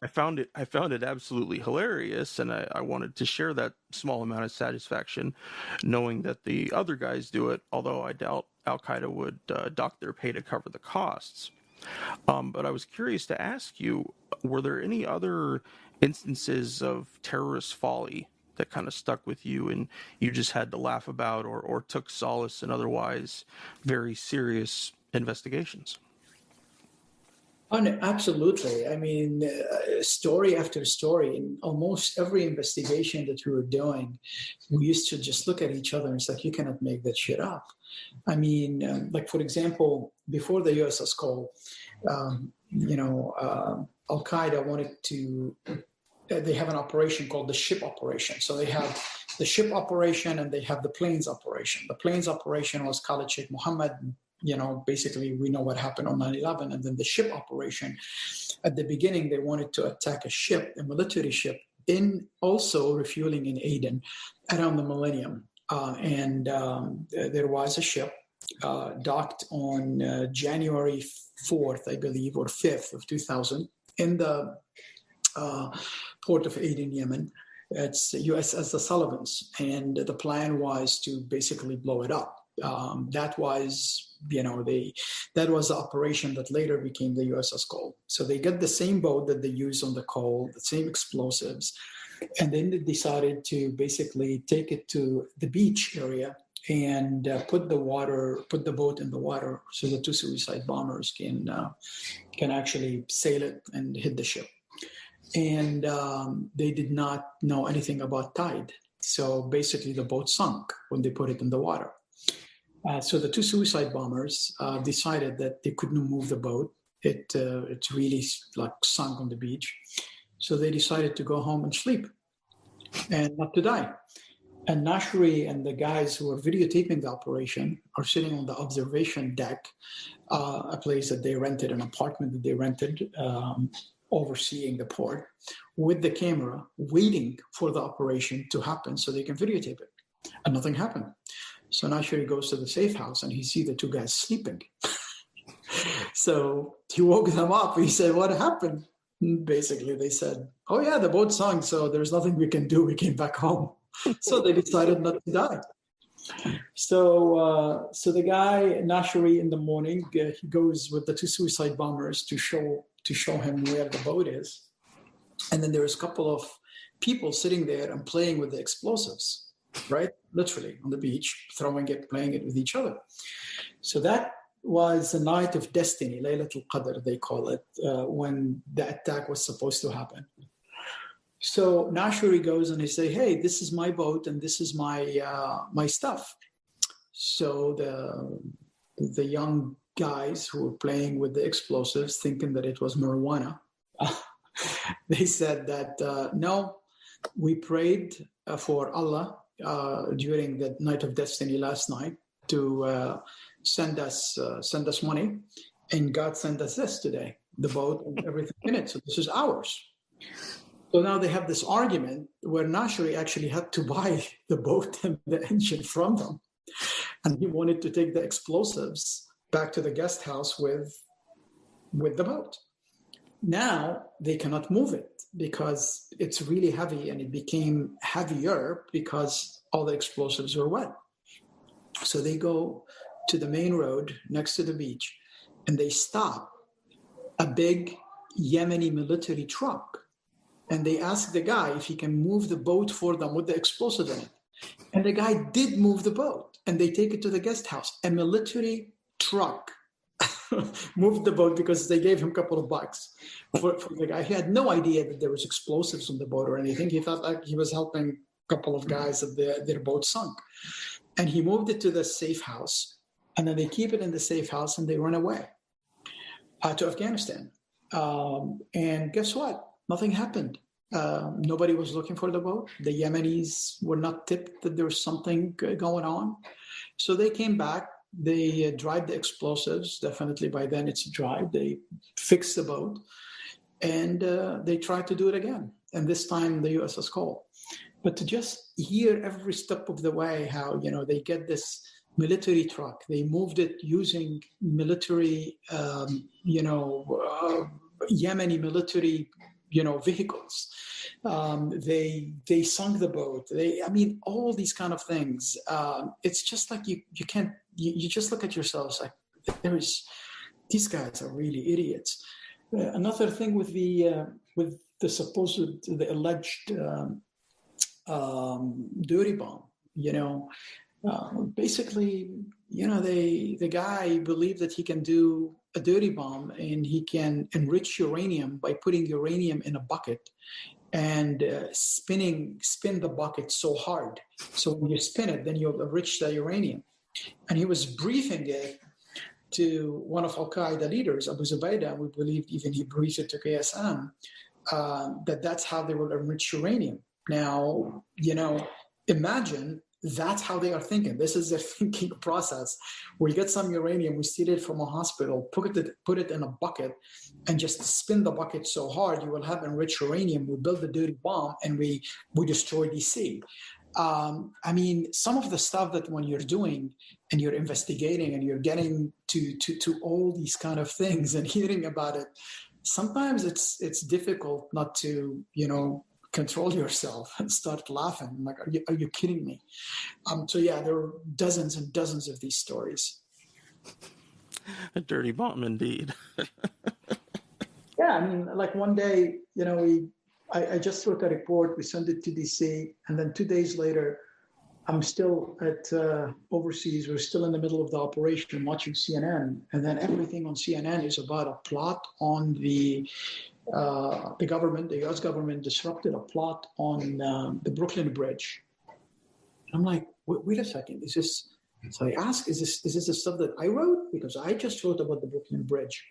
found it absolutely hilarious, and I wanted to share that small amount of satisfaction knowing that the other guys do it, although I doubt Al Qaeda would dock their pay to cover the costs. But I was curious to ask you, were there any other instances of terrorist folly that kind of stuck with you and you just had to laugh about or took solace in otherwise very serious investigations? Oh, no, absolutely. I mean, story after story, in almost every investigation that we were doing, we used to just look at each other and it's like, you cannot make that shit up. I mean, like, for example, before the USS Cole, Al Qaeda wanted to, they have an operation called the ship operation. So they have the ship operation and they have the planes operation. The planes operation was Khalid Sheikh Mohammed. Basically, we know what happened on 9/11. And then the ship operation, at the beginning, they wanted to attack a military ship, in also refueling in Aden around the millennium. There was a ship docked on January 4th, I believe, or 5th of 2000 in the port of Aden, Yemen. It's USS the Sullivans. And the plan was to basically blow it up. That was the operation that later became the USS Cole. So they got the same boat that they used on the Cole, the same explosives, and then they decided to basically take it to the beach area and put the boat in the water so the two suicide bombers can actually sail it and hit the ship. And they did not know anything about tide. So basically the boat sunk when they put it in the water. So the two suicide bombers decided that they couldn't move the boat. It really like sunk on the beach. So they decided to go home and sleep and not to die. And Nashri and the guys who are videotaping the operation are sitting on the observation deck, a place that they rented, an apartment that they rented, overseeing the port, with the camera, waiting for the operation to happen so they can videotape it. And nothing happened. So Nashri goes to the safe house and he sees the two guys sleeping. So he woke them up. He said, "What happened?" Basically, they said, "Oh yeah, the boat sunk, so there's nothing we can do. We came back home." So they decided not to die. So the guy Nashri in the morning, he goes with the two suicide bombers to show him where the boat is, and then there's a couple of people sitting there and playing with the explosives, right? Literally on the beach, throwing it, playing it with each other. So that was the night of destiny, Laylatul Qadr, they call it, when the attack was supposed to happen. So Nashri goes and he say, "Hey, this is my boat and this is my stuff." So the young guys who were playing with the explosives, thinking that it was marijuana, they said that no, we prayed for Allah during the night of destiny last night to send us money, and God sent us this today, the boat and everything in it. So this is ours. So now they have this argument where Nashri actually had to buy the boat and the engine from them, and he wanted to take the explosives back to the guest house with the boat. Now they cannot move it because it's really heavy, and it became heavier because all the explosives were wet. So they go to the main road next to the beach, and they stop a big Yemeni military truck. And they ask the guy if he can move the boat for them with the explosive in it. And the guy did move the boat, and they take it to the guest house. A military truck moved the boat because they gave him a couple of bucks for the guy. He had no idea that there was explosives on the boat or anything. He thought like he was helping a couple of guys that their boat sunk. And he moved it to the safe house, and then they keep it in the safe house, and they run away to Afghanistan. And guess what? Nothing happened. Nobody was looking for the boat. The Yemenis were not tipped that there was something going on. So they came back. They dried the explosives. Definitely by then it's dried. They fixed the boat, and they tried to do it again. And this time the USS Cole. But to just hear every step of the way how, they get this military truck, they moved it using military, Yemeni military, vehicles. They sunk the boat. All these kind of things. It's just like you can't. You just look at yourselves like these guys are really idiots. Another thing with the alleged dirty bomb. Basically, the guy believed that he can do a dirty bomb and he can enrich uranium by putting uranium in a bucket and spin the bucket so hard. So when you spin it, then you'll enrich the uranium. And he was briefing it to one of Al-Qaeda leaders, Abu Zubaydah. We believe even he briefed it to KSM, that's how they will enrich uranium. Now, imagine that's how they are thinking. This is their thinking process. We get some uranium, we steal it from a hospital, put it in a bucket, and just spin the bucket so hard, you will have enriched uranium. We build the dirty bomb, and we destroy DC. Some of the stuff that when you're doing and you're investigating and you're getting to all these kind of things and hearing about it, sometimes it's difficult not to, control yourself and start laughing. I'm like, are you kidding me? There are dozens and dozens of these stories. A dirty bomb indeed. Yeah, like one day, I just wrote a report, we sent it to DC, and then 2 days later, I'm still at overseas. We're still in the middle of the operation watching CNN, and then everything on CNN is about a plot on the government, the U.S. government disrupted a plot on the Brooklyn Bridge. I'm like, wait a second, is this? So I asked, is this the stuff that I wrote? Because I just wrote about the Brooklyn Bridge.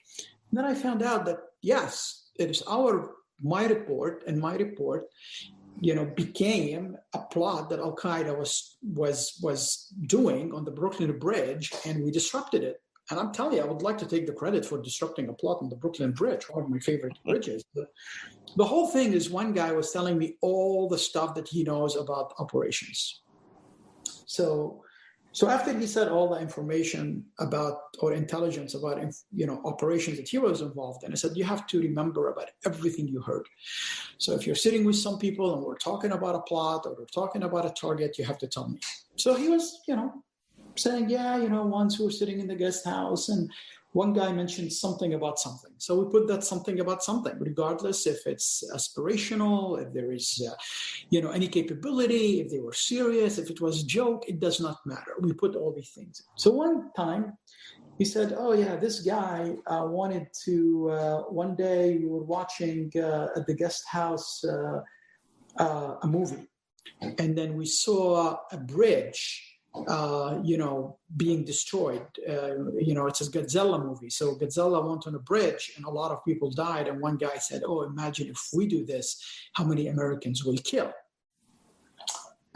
And then I found out that yes, it is my report, and my report became a plot that Al Qaeda was doing on the Brooklyn Bridge, and we disrupted it. And I'm telling you, I would like to take the credit for disrupting a plot on the Brooklyn Bridge, one of my favorite bridges. The whole thing is, one guy was telling me all the stuff that he knows about operations. So after he said all the information about, or intelligence about, operations that he was involved in, I said, you have to remember about everything you heard. So if you're sitting with some people and we're talking about a plot or we're talking about a target, you have to tell me. So he was, saying, once we were sitting in the guest house and one guy mentioned something about something. So we put that something about something, regardless if it's aspirational, if there is, any capability, if they were serious, if it was a joke, it does not matter. We put all these things. So one time he said, oh yeah, this guy wanted to, one day we were watching at the guest house a movie. And then we saw a bridge being destroyed. It's a Godzilla movie. So Godzilla went on a bridge and a lot of people died. And one guy said, oh, imagine if we do this, how many Americans will kill?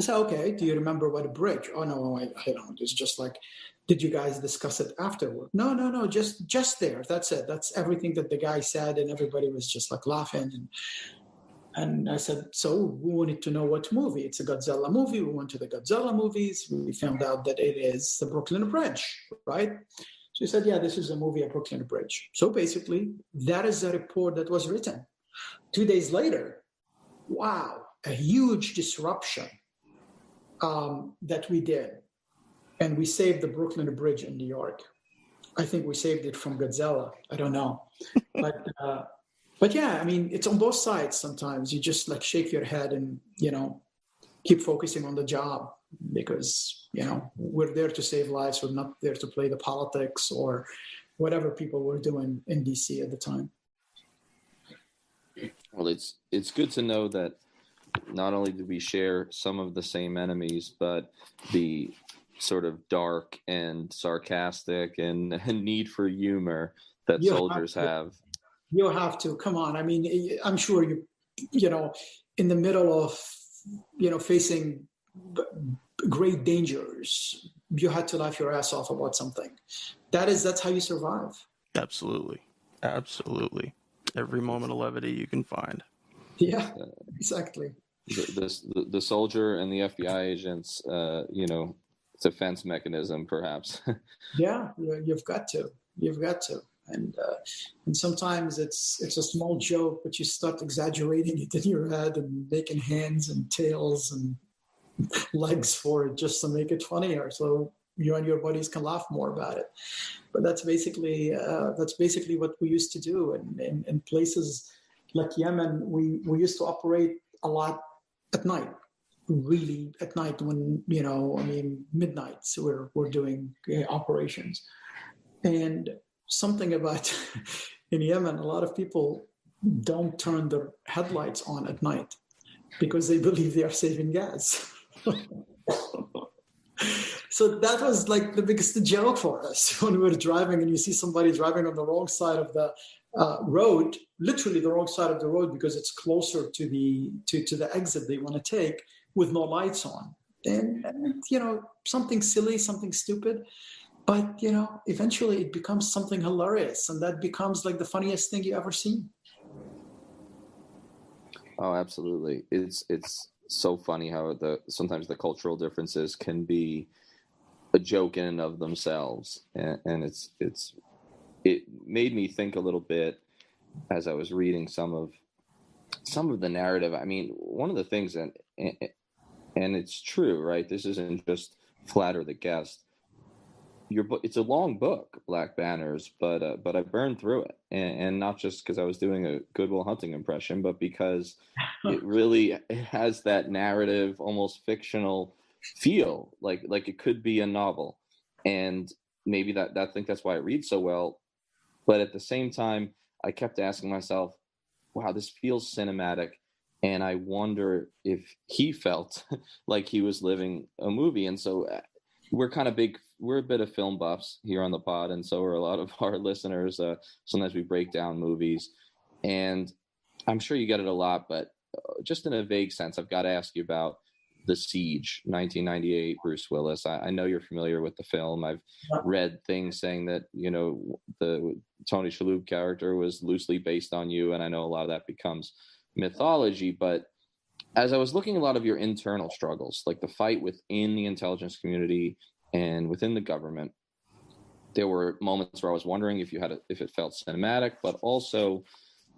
I said, okay, do you remember what a bridge? Oh, no, I don't. It's just like, did you guys discuss it afterward? No, just there. That's it. That's everything that the guy said. And everybody was just like laughing. And I said, so we wanted to know what movie. It's a Godzilla movie. We went to the Godzilla movies. We found out that it is the Brooklyn Bridge, right? So he said, yeah, this is a movie, a Brooklyn Bridge. So basically, that is the report that was written. 2 days later, wow, a huge disruption that we did. And we saved the Brooklyn Bridge in New York. I think we saved it from Godzilla. I don't know. But yeah, I mean, it's on both sides sometimes. You just like shake your head and, keep focusing on the job because, we're there to save lives. We're not there to play the politics or whatever people were doing in DC at the time. Well, it's good to know that not only do we share some of the same enemies, but the sort of dark and sarcastic and need for humor that soldiers have. You have to, come on. I mean, I'm sure in the middle of, facing great dangers, you had to laugh your ass off about something. That's how you survive. Absolutely. Every moment of levity you can find. Yeah, exactly. The soldier and the FBI agents, defense mechanism, perhaps. Yeah, you've got to. And sometimes it's a small joke, but you start exaggerating it in your head and making hands and tails and legs for it just to make it funnier. So you and your buddies can laugh more about it. But that's basically what we used to do. And in places like Yemen, we used to operate a lot at night. Really at night when, midnight. So we're doing operations. And something about in Yemen, a lot of people don't turn their headlights on at night because they believe they are saving gas. So that was like the biggest joke for us when we were driving and you see somebody driving on the wrong side of the road, literally the wrong side of the road because it's closer to the exit they want to take with no lights on. And something silly, something stupid. But, eventually it becomes something hilarious and that becomes like the funniest thing you ever seen. Oh, absolutely. It's so funny how sometimes the cultural differences can be a joke in and of themselves. And it made me think a little bit as I was reading some of the narrative. I mean, one of the things, and it's true, right? This isn't just flatter the guest. Your book, it's a long book, Black Banners, but I burned through it, and not just because I was doing a Good Will Hunting impression, but because it has that narrative, almost fictional feel, like it could be a novel, and maybe I think that's why it reads so well. But at the same time, I kept asking myself, "Wow, this feels cinematic," and I wonder if he felt like he was living a movie, and so. We're a bit of film buffs here on the pod, and so are a lot of our listeners. Sometimes we break down movies, and I'm sure you get it a lot, but just in a vague sense, I've got to ask you about The Siege, 1998, Bruce Willis. I know you're familiar with the film. I've read things saying that, the Tony Shalhoub character was loosely based on you, and I know a lot of that becomes mythology. But as I was looking at a lot of your internal struggles, like the fight within the intelligence community and within the government, there were moments where I was wondering if it felt cinematic, but also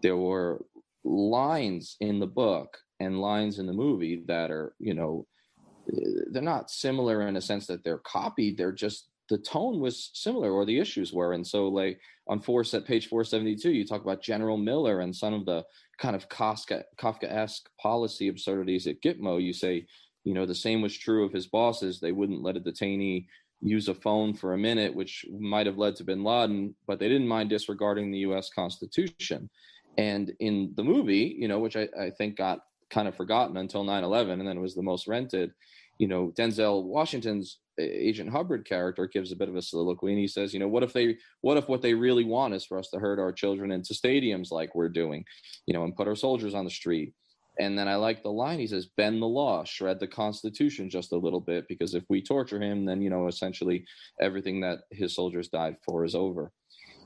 there were lines in the book and lines in the movie that are, they're not similar in a sense that they're copied. They're just, the tone was similar, or the issues were. And so, like on page 472, you talk about General Miller and some of the kind of Kafkaesque policy absurdities at Gitmo. You say, the same was true of his bosses. They wouldn't let a detainee use a phone for a minute, which might have led to bin Laden, but they didn't mind disregarding the U.S. Constitution. And in the movie, which I think got kind of forgotten until 9/11, and then it was the most rented, Denzel Washington's Agent Hubbard character gives a bit of a soliloquy, and he says, what if what they really want is for us to herd our children into stadiums like we're doing, and put our soldiers on the street. And then I like the line, he says, bend the law, shred the Constitution just a little bit, because if we torture him, then, essentially everything that his soldiers died for is over.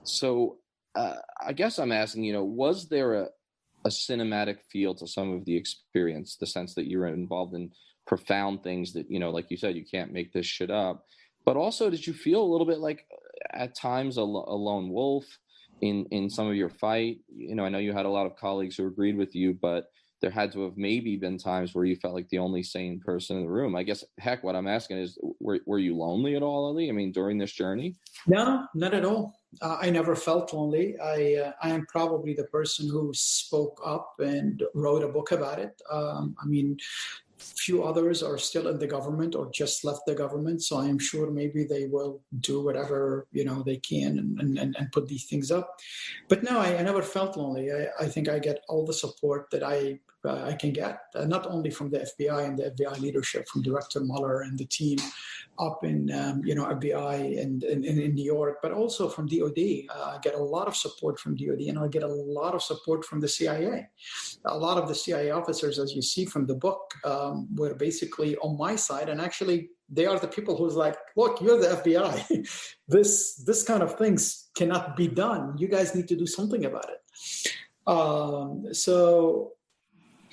So I guess I'm asking, was there a cinematic feel to some of the experience, the sense that you were involved in profound things that, like you said, you can't make this shit up, but also did you feel a little bit like at times a lone wolf in some of your fight? I know you had a lot of colleagues who agreed with you, but there had to have maybe been times where you felt like the only sane person in the room. I guess, heck, what I'm asking is, were you lonely at all, Ali? I mean, during this journey? No, not at all. I never felt lonely. I am probably the person who spoke up and wrote a book about it. Few others are still in the government or just left the government, so I am sure maybe they will do whatever they can and put these things up. But no, I never felt lonely. I think I get all the support that I can get, not only from the FBI and the FBI leadership, from Director Mueller and the team up in FBI and in New York, but also from DOD. I get a lot of support from DOD, and I get a lot of support from the CIA. A lot of the CIA officers, as you see from the book, were basically on my side, and actually they are the people who's like, look, you're the FBI. this kind of things cannot be done. You guys need to do something about it. So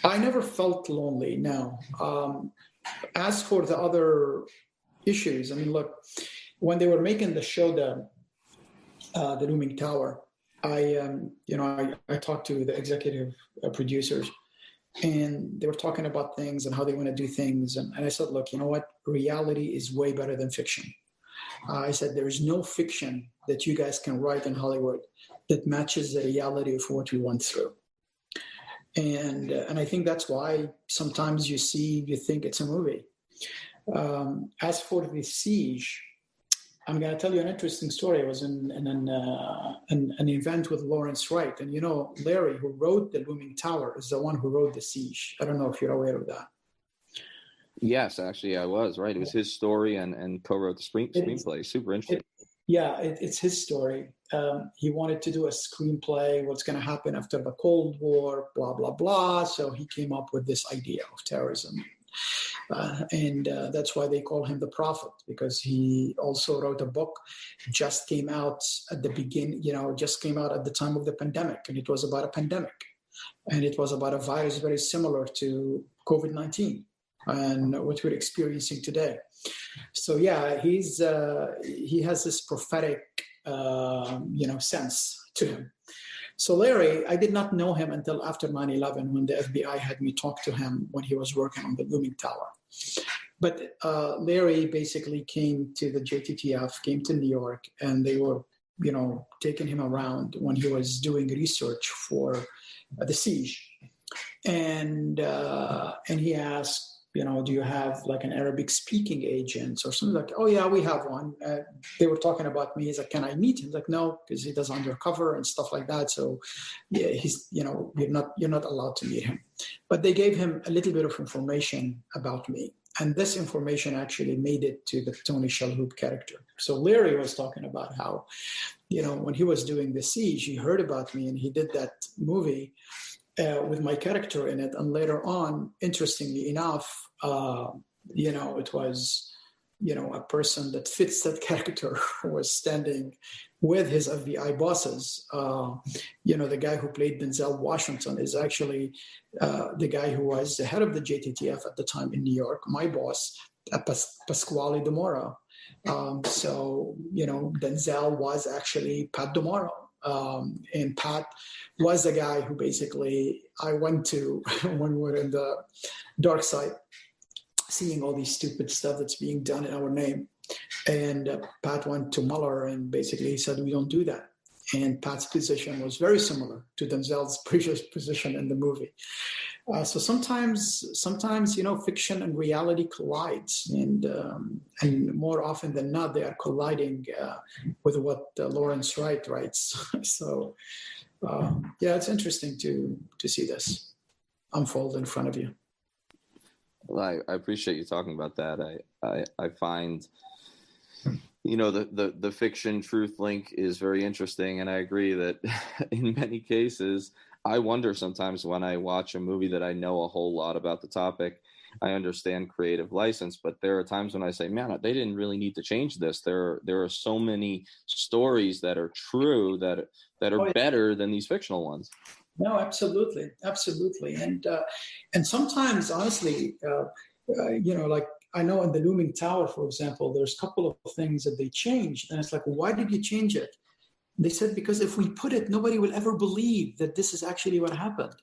I never felt lonely. No. As for the other issues, look, when they were making the show, the Looming Tower, I talked to the executive producers, and they were talking about things and how they want to do things. And I said, look, you know what? Reality is way better than fiction. I said, there is no fiction that you guys can write in Hollywood that matches the reality of what we went through. And I think that's why sometimes you think it's a movie. As for The Siege, I'm going to tell you an interesting story. I was in an event with Lawrence Wright. And Larry, who wrote The Looming Tower, is the one who wrote The Siege. I don't know if you're aware of that. Yes, actually, I was, right. It was his story and co-wrote the screenplay. Super interesting. It's his story. He wanted to do a screenplay, what's going to happen after the Cold War, blah, blah, blah. So he came up with this idea of terrorism. And that's why they call him the prophet, because he also wrote a book, just came out at the beginning, just came out at the time of the pandemic. And it was about a pandemic. And it was about a virus very similar to COVID-19 and what we're experiencing today. So yeah, he has this prophetic, sense to him. So Larry, I did not know him until after 9/11, when the FBI had me talk to him when he was working on the Looming Tower. But Larry basically came to the JTTF, came to New York, and they were, taking him around when he was doing research for The Siege. And he asked, do you have like an Arabic speaking agent or something? Like, oh yeah, we have one. They were talking about me. He's like, can I meet him? Like, no, because he does undercover and stuff like that. So yeah, he's, you're not allowed to meet him. But they gave him a little bit of information about me. And this information actually made it to the Tony Shalhoub character. So Larry was talking about how, when he was doing The Siege, he heard about me and he did that movie. with my character in it. And later on, interestingly enough, it was, a person that fits that character was standing with his FBI bosses. The guy who played Denzel Washington is actually the guy who was the head of the JTTF at the time in New York, my boss, Pasquale Demora. Denzel was actually Pat Demora. And Pat was the guy who basically I went to when we were in the dark side, seeing all these stupid stuff that's being done in our name. And Pat went to Mueller and basically he said, we don't do that. And Pat's position was very similar to Denzel's previous position in the movie. So sometimes, fiction and reality collides, and more often than not, they are colliding with what Lawrence Wright writes. So, it's interesting to see this unfold in front of you. Well, I appreciate you talking about that. I find, the fiction truth link is very interesting, and I agree that in many cases, I wonder sometimes when I watch a movie that I know a whole lot about the topic, I understand creative license, but there are times when I say, man, they didn't really need to change this. There are so many stories that are true that are better than these fictional ones. No, absolutely. And sometimes, honestly, like I know in the Looming Tower, for example, there's a couple of things that they changed, and it's like, why did you change it? They said, because if we put it, nobody will ever believe that this is actually what happened.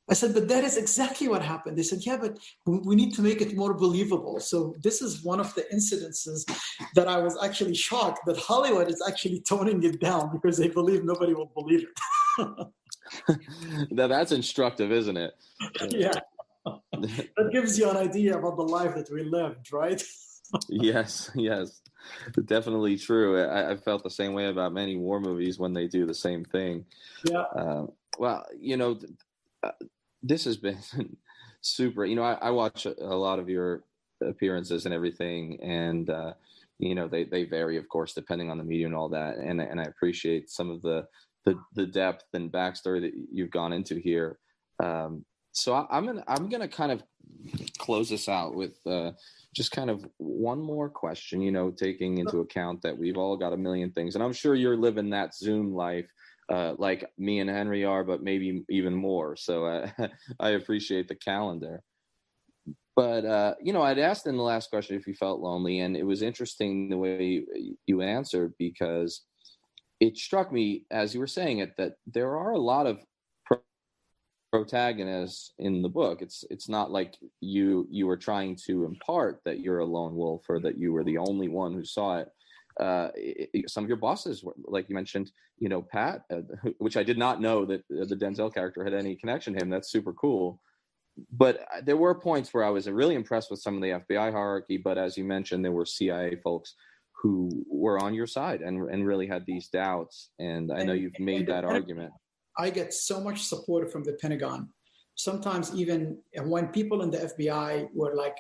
I said, but that is exactly what happened. They said, yeah, but we need to make it more believable. So this is one of the incidences that I was actually shocked that Hollywood is actually toning it down because they believe nobody will believe it. Now that's instructive, isn't it? Yeah. That gives you an idea about the life that we lived, right? Yes. Definitely true. I felt the same way about many war movies when they do the same thing. Yeah. This has been super. I watch a lot of your appearances and everything, and they vary, of course, depending on the medium and all that. And I appreciate some of the depth and backstory that you've gone into here. So I'm gonna kind of close this out with just kind of one more question, taking into account that we've all got a million things, and I'm sure you're living that Zoom life like me and Henry are, but maybe even more. So I appreciate the calendar. But, I'd asked in the last question if you felt lonely, and it was interesting the way you answered, because it struck me as you were saying it that there are a lot of protagonists in the book. It's not like you were trying to impart that you're a lone wolf or that you were the only one who saw it. Some of your bosses were, like you mentioned, Pat, which I did not know that the Denzel character had any connection to him. That's super cool. But there were points where I was really impressed with some of the FBI hierarchy. But as you mentioned, there were CIA folks who were on your side and really had these doubts. And I know you've made that argument. I get so much support from the Pentagon. Sometimes even when people in the FBI were like,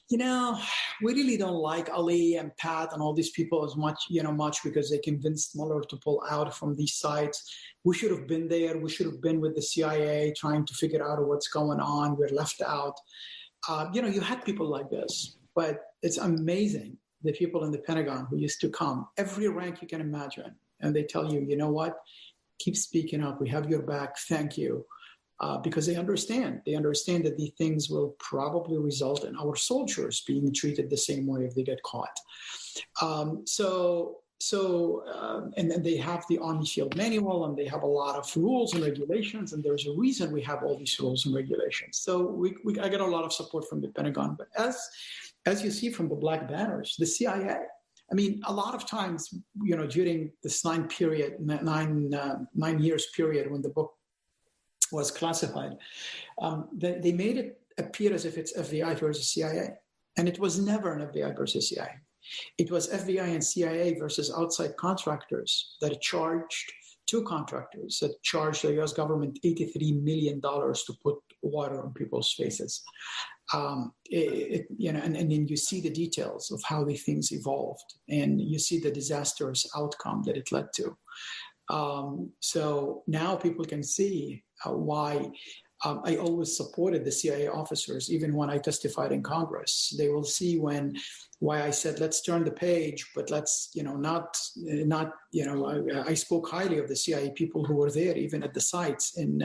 we really don't like Ali and Pat and all these people as much because they convinced Mueller to pull out from these sites. We should have been there. We should have been with the CIA trying to figure out what's going on. We're left out. You had people like this, but it's amazing the people in the Pentagon who used to come, every rank you can imagine, and they tell you, you know what? Keep speaking up. We have your back. Thank you. Because they understand. They understand that these things will probably result in our soldiers being treated the same way if they get caught. And then they have the Army Field Manual, and they have a lot of rules and regulations, and there's a reason we have all these rules and regulations. So I get a lot of support from the Pentagon. But as you see from the Black Banners, the CIA, I mean, a lot of times, during this 9 years period when the book was classified, they made it appear as if it's FBI versus CIA. And it was never an FBI versus CIA. It was FBI and CIA versus outside contractors that charged, 2 contractors that charged the US government $83 million to put water on people's faces. And then you see the details of how the things evolved, and you see the disastrous outcome that it led to. So now people can see why I always supported the CIA officers, even when I testified in Congress. They will see why I said, let's turn the page, but let's, not, I spoke highly of the CIA people who were there, even at the sites. In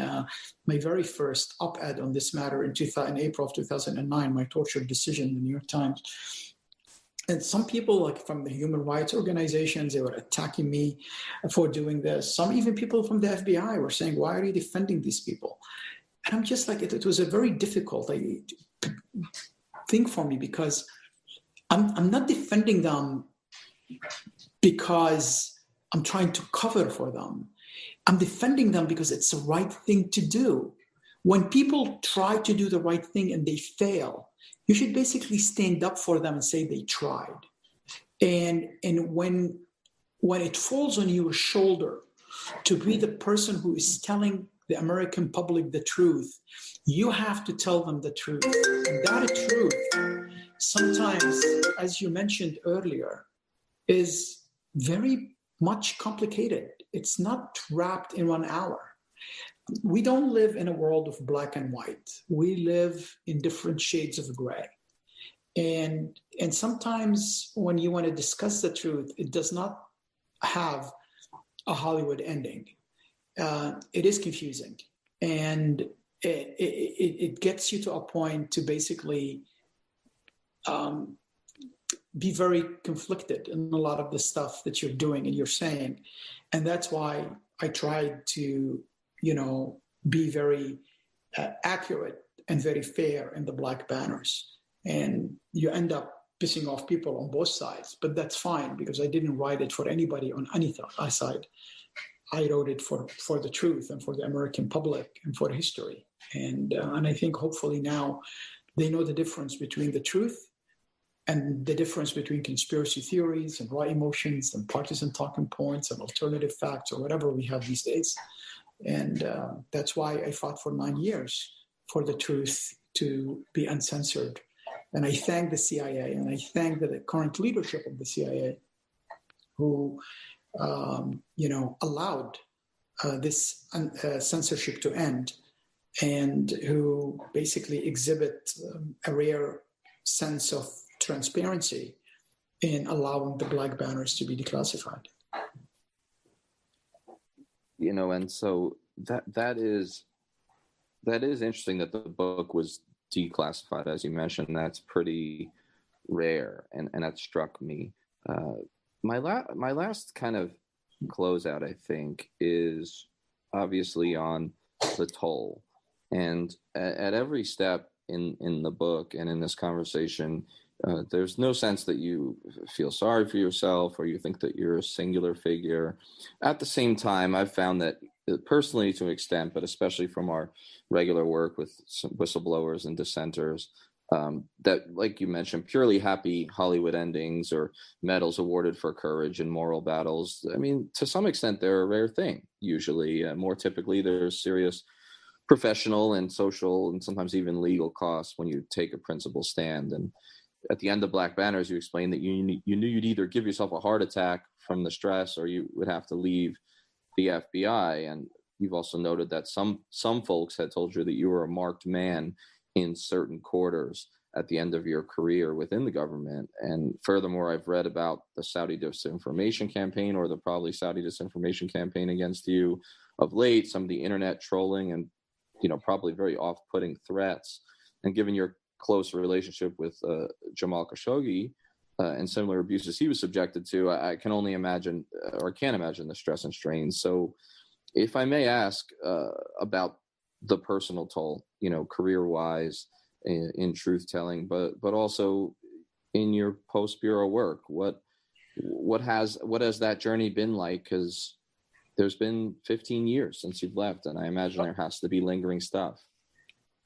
my very first op-ed on this matter in April of 2009, my torture decision in the New York Times. And some people, like from the human rights organizations, they were attacking me for doing this. Some even people from the FBI were saying, why are you defending these people? And I'm just like, it was a very difficult thing for me, because I'm not defending them because I'm trying to cover for them. I'm defending them because it's the right thing to do. When people try to do the right thing and they fail, you should basically stand up for them and say they tried. And when it falls on your shoulder to be the person who is telling the American public the truth, you have to tell them the truth. And that truth, sometimes, as you mentioned earlier, is very much complicated. It's not wrapped in 1 hour. We don't live in a world of black and white. We live in different shades of gray. And sometimes when you want to discuss the truth, it does not have a Hollywood ending. It is confusing, and it gets you to a point to basically be very conflicted in a lot of the stuff that you're doing and you're saying. And that's why I tried to, be very accurate and very fair in the black banners. And you end up pissing off people on both sides, but that's fine, because I didn't write it for anybody on any side. I wrote it for the truth and for the American public and for history. And I think hopefully now they know the difference between the truth and the difference between conspiracy theories and raw emotions and partisan talking points and alternative facts or whatever we have these days. And that's why I fought for 9 years for the truth to be uncensored. And I thank the CIA and I thank the current leadership of the CIA who allowed this censorship to end, and who basically exhibit a rare sense of transparency in allowing the black banners to be declassified. And so that is interesting that the book was declassified, as you mentioned. That's pretty rare, and that struck me. My last kind of closeout, I think, is obviously on the toll. And at every step in the book and in this conversation, there's no sense that you feel sorry for yourself or you think that you're a singular figure. At the same time, I've found that personally, to an extent, but especially from our regular work with some whistleblowers and dissenters, that, like you mentioned, purely happy Hollywood endings or medals awarded for courage in moral battles, I mean, to some extent, they're a rare thing. Usually, more typically, there's serious professional and social and sometimes even legal costs when you take a principled stand. And at the end of Black Banners, you explained that you knew you'd either give yourself a heart attack from the stress or you would have to leave the FBI. And you've also noted that some folks had told you that you were a marked man in certain quarters at the end of your career within the government. And furthermore, I've read about the Saudi disinformation campaign, or the probably Saudi disinformation campaign against you of late, some of the internet trolling and, probably very off-putting threats. And given your close relationship with Jamal Khashoggi and similar abuses he was subjected to, I can only imagine, or can't imagine, the stress and strain. So if I may ask about the personal toll, career-wise, in truth-telling, but also in your post-bureau work, what has that journey been like? Because there's been 15 years since you've left, and I imagine there has to be lingering stuff.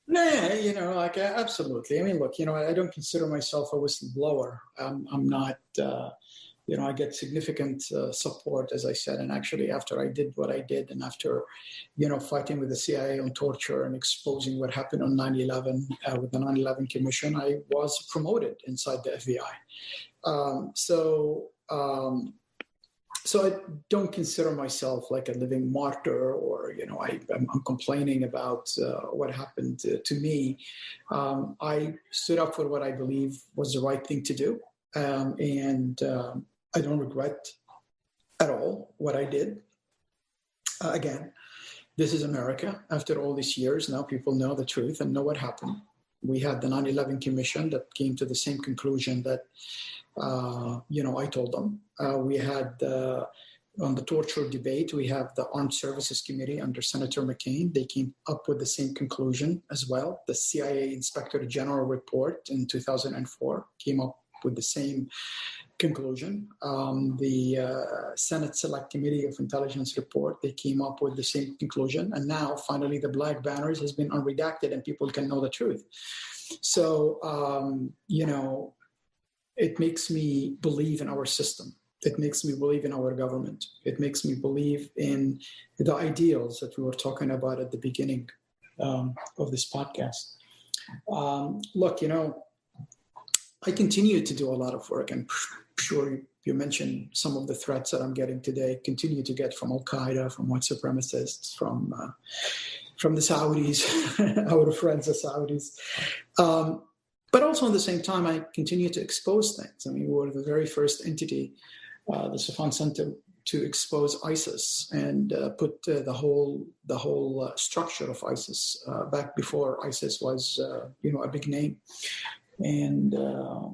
No, absolutely. I mean, look, I don't consider myself a whistleblower. I'm not. I get significant support, as I said. And actually, after I did what I did, and after, fighting with the CIA on torture and exposing what happened on 9/11 with the 9/11 Commission, I was promoted inside the FBI. So I don't consider myself like a living martyr, or I'm complaining about what happened to me. I stood up for what I believe was the right thing to do, and I don't regret at all what I did. Again, this is America. After all these years, now people know the truth and know what happened. We had the 9/11 Commission that came to the same conclusion that I told them. We had on the torture debate, we have the Armed Services Committee under Senator McCain. They came up with the same conclusion as well. The CIA Inspector General report in 2004 came up with the same conclusion. The Senate Select Committee of Intelligence report, they came up with the same conclusion. And now, finally, the Black Banners has been unredacted and people can know the truth. So, it makes me believe in our system. It makes me believe in our government. It makes me believe in the ideals that we were talking about at the beginning of this podcast. Look, I continue to do a lot of work. I'm sure you mentioned some of the threats that I'm getting today, continue to get from Al-Qaeda, from white supremacists, from the Saudis, our friends, the Saudis. But also at the same time, I continue to expose things. I mean, we were the very first entity, the Soufan Center, to expose ISIS and put the whole structure of ISIS back before ISIS was, a big name. And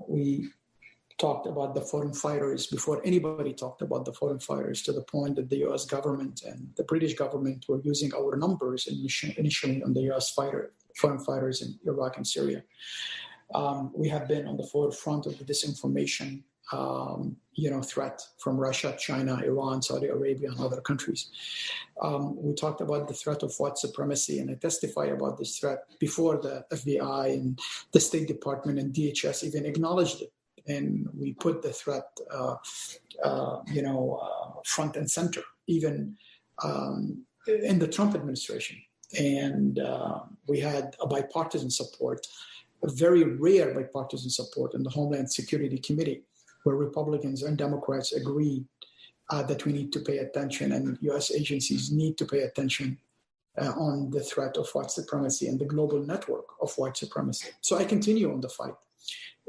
we talked about the foreign fighters before anybody talked about the foreign fighters, to the point that the U.S. government and the British government were using our numbers initially on the U.S. foreign fighters in Iraq and Syria. We have been on the forefront of the disinformation, threat from Russia, China, Iran, Saudi Arabia, and other countries. We talked about the threat of white supremacy, and I testify about this threat before the FBI and the State Department and DHS even acknowledged it. And we put the threat, front and center, even in the Trump administration. And we had a bipartisan support, a very rare bipartisan support in the Homeland Security Committee, where Republicans and Democrats agreed that we need to pay attention and U.S. agencies need to pay attention on the threat of white supremacy and the global network of white supremacy. So I continue on the fight.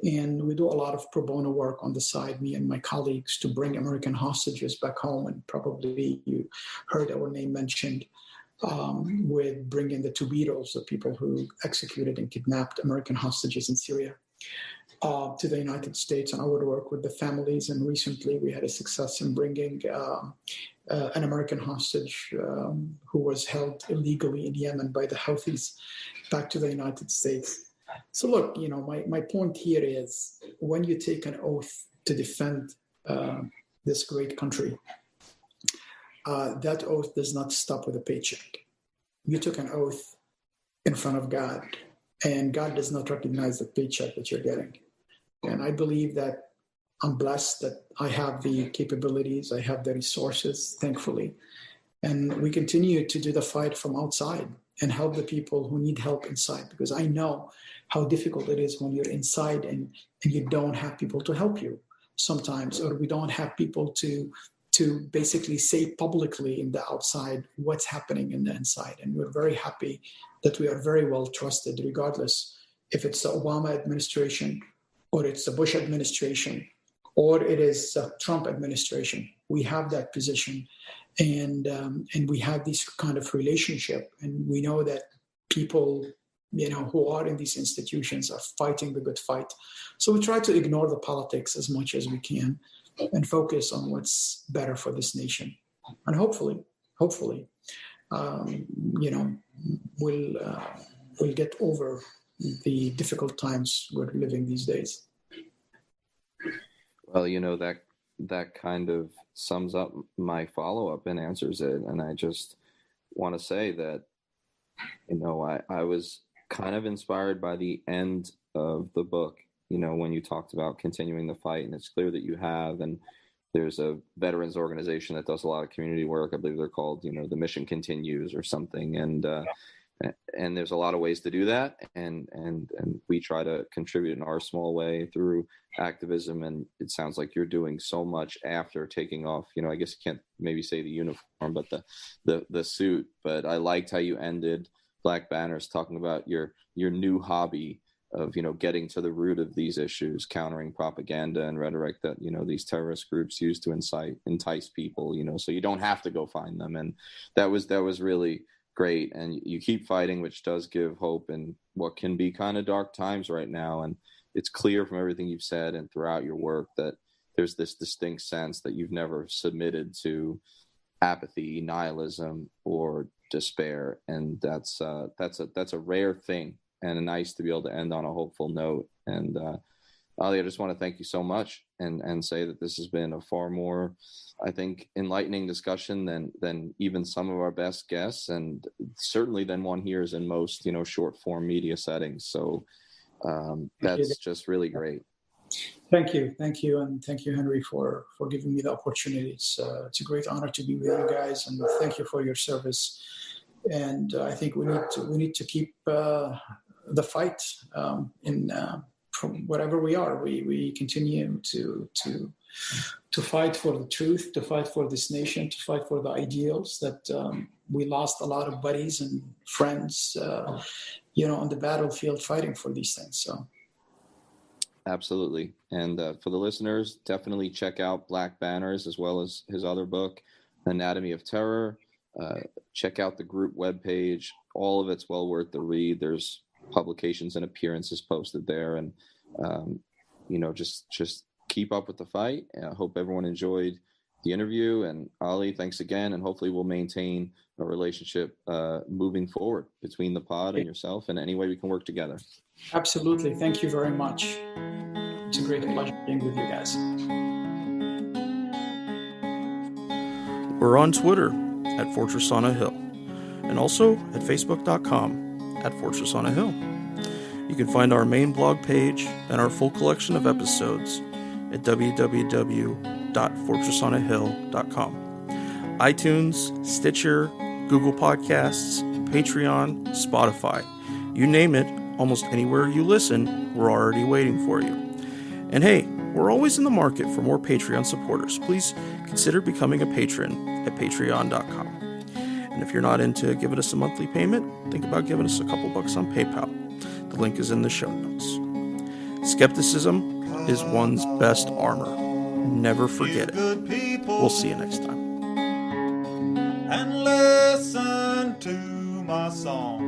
And we do a lot of pro bono work on the side, me and my colleagues, to bring American hostages back home. And probably you heard our name mentioned with bringing the two Beatles, the people who executed and kidnapped American hostages in Syria, to the United States. And I would work with the families. And recently we had a success in bringing an American hostage who was held illegally in Yemen by the Houthis back to the United States. So look, my point here is, when you take an oath to defend this great country, that oath does not stop with a paycheck. You took an oath in front of God, and God does not recognize the paycheck that you're getting. And I believe that I'm blessed that I have the capabilities, I have the resources, thankfully. And we continue to do the fight from outside and help the people who need help inside, because I know how difficult it is when you're inside and you don't have people to help you sometimes, or we don't have people to basically say publicly in the outside what's happening in the inside. And we're very happy that we are very well trusted, regardless if it's the Obama administration or it's the Bush administration or it is the Trump administration. We have that position, and we have this kind of relationship, and we know that people who are in these institutions are fighting the good fight. So we try to ignore the politics as much as we can and focus on what's better for this nation. And hopefully, we'll get over the difficult times we're living these days. Well, that kind of sums up my follow-up and answers it. And I just want to say that, I was kind of inspired by the end of the book, when you talked about continuing the fight, and it's clear that you have. And there's a veterans organization that does a lot of community work. I believe they're called, the Mission Continues or something. And, And there's a lot of ways to do that, and we try to contribute in our small way through activism. And it sounds like you're doing so much after taking off, I guess you can't maybe say the uniform, but the suit. But I liked how you ended Black Banners talking about your new hobby of getting to the root of these issues, countering propaganda and rhetoric that these terrorist groups use to entice people, so you don't have to go find them. And that was really great. And you keep fighting, which does give hope in what can be kind of dark times right now. And it's clear from everything you've said and throughout your work that there's this distinct sense that you've never submitted to apathy, nihilism, or despair. And that's a rare thing, and nice to be able to end on a hopeful note. And Ali, I just want to thank you so much and say that this has been a far more, I think, enlightening discussion than even some of our best guests, and certainly than one hears in most, short form media settings. So that's just really great. Thank you. And thank you, Henry, for giving me the opportunity. It's a great honor to be with you guys, and thank you for your service. And I think we need to keep the fight from wherever we are. We continue to fight for the truth, to fight for this nation, to fight for the ideals that we lost a lot of buddies and friends, on the battlefield fighting for these things. So. Absolutely. And for the listeners, definitely check out Black Banners as well as his other book, Anatomy of Terror. Check out the group webpage. All of it's well worth the read. There's publications and appearances posted there. And, just keep up with the fight. I hope everyone enjoyed the interview. And Ali, thanks again. And hopefully we'll maintain a relationship moving forward between the pod and yourself, and any way we can work together. Absolutely. Thank you very much. It's a great pleasure being with you guys. We're on Twitter at Fortress on a Hill, and also at Facebook.com at Fortress on a Hill. You can find our main blog page and our full collection of episodes at www.fortressonahill.com. iTunes, Stitcher, Google Podcasts, Patreon, Spotify. You name it, almost anywhere you listen, we're already waiting for you. And hey, we're always in the market for more Patreon supporters. Please consider becoming a patron at patreon.com. And if you're not into giving us a monthly payment, think about giving us a couple bucks on PayPal. The link is in the show notes. Skepticism is one's best armor. Never forget it. We'll see you next time. And listen to my song.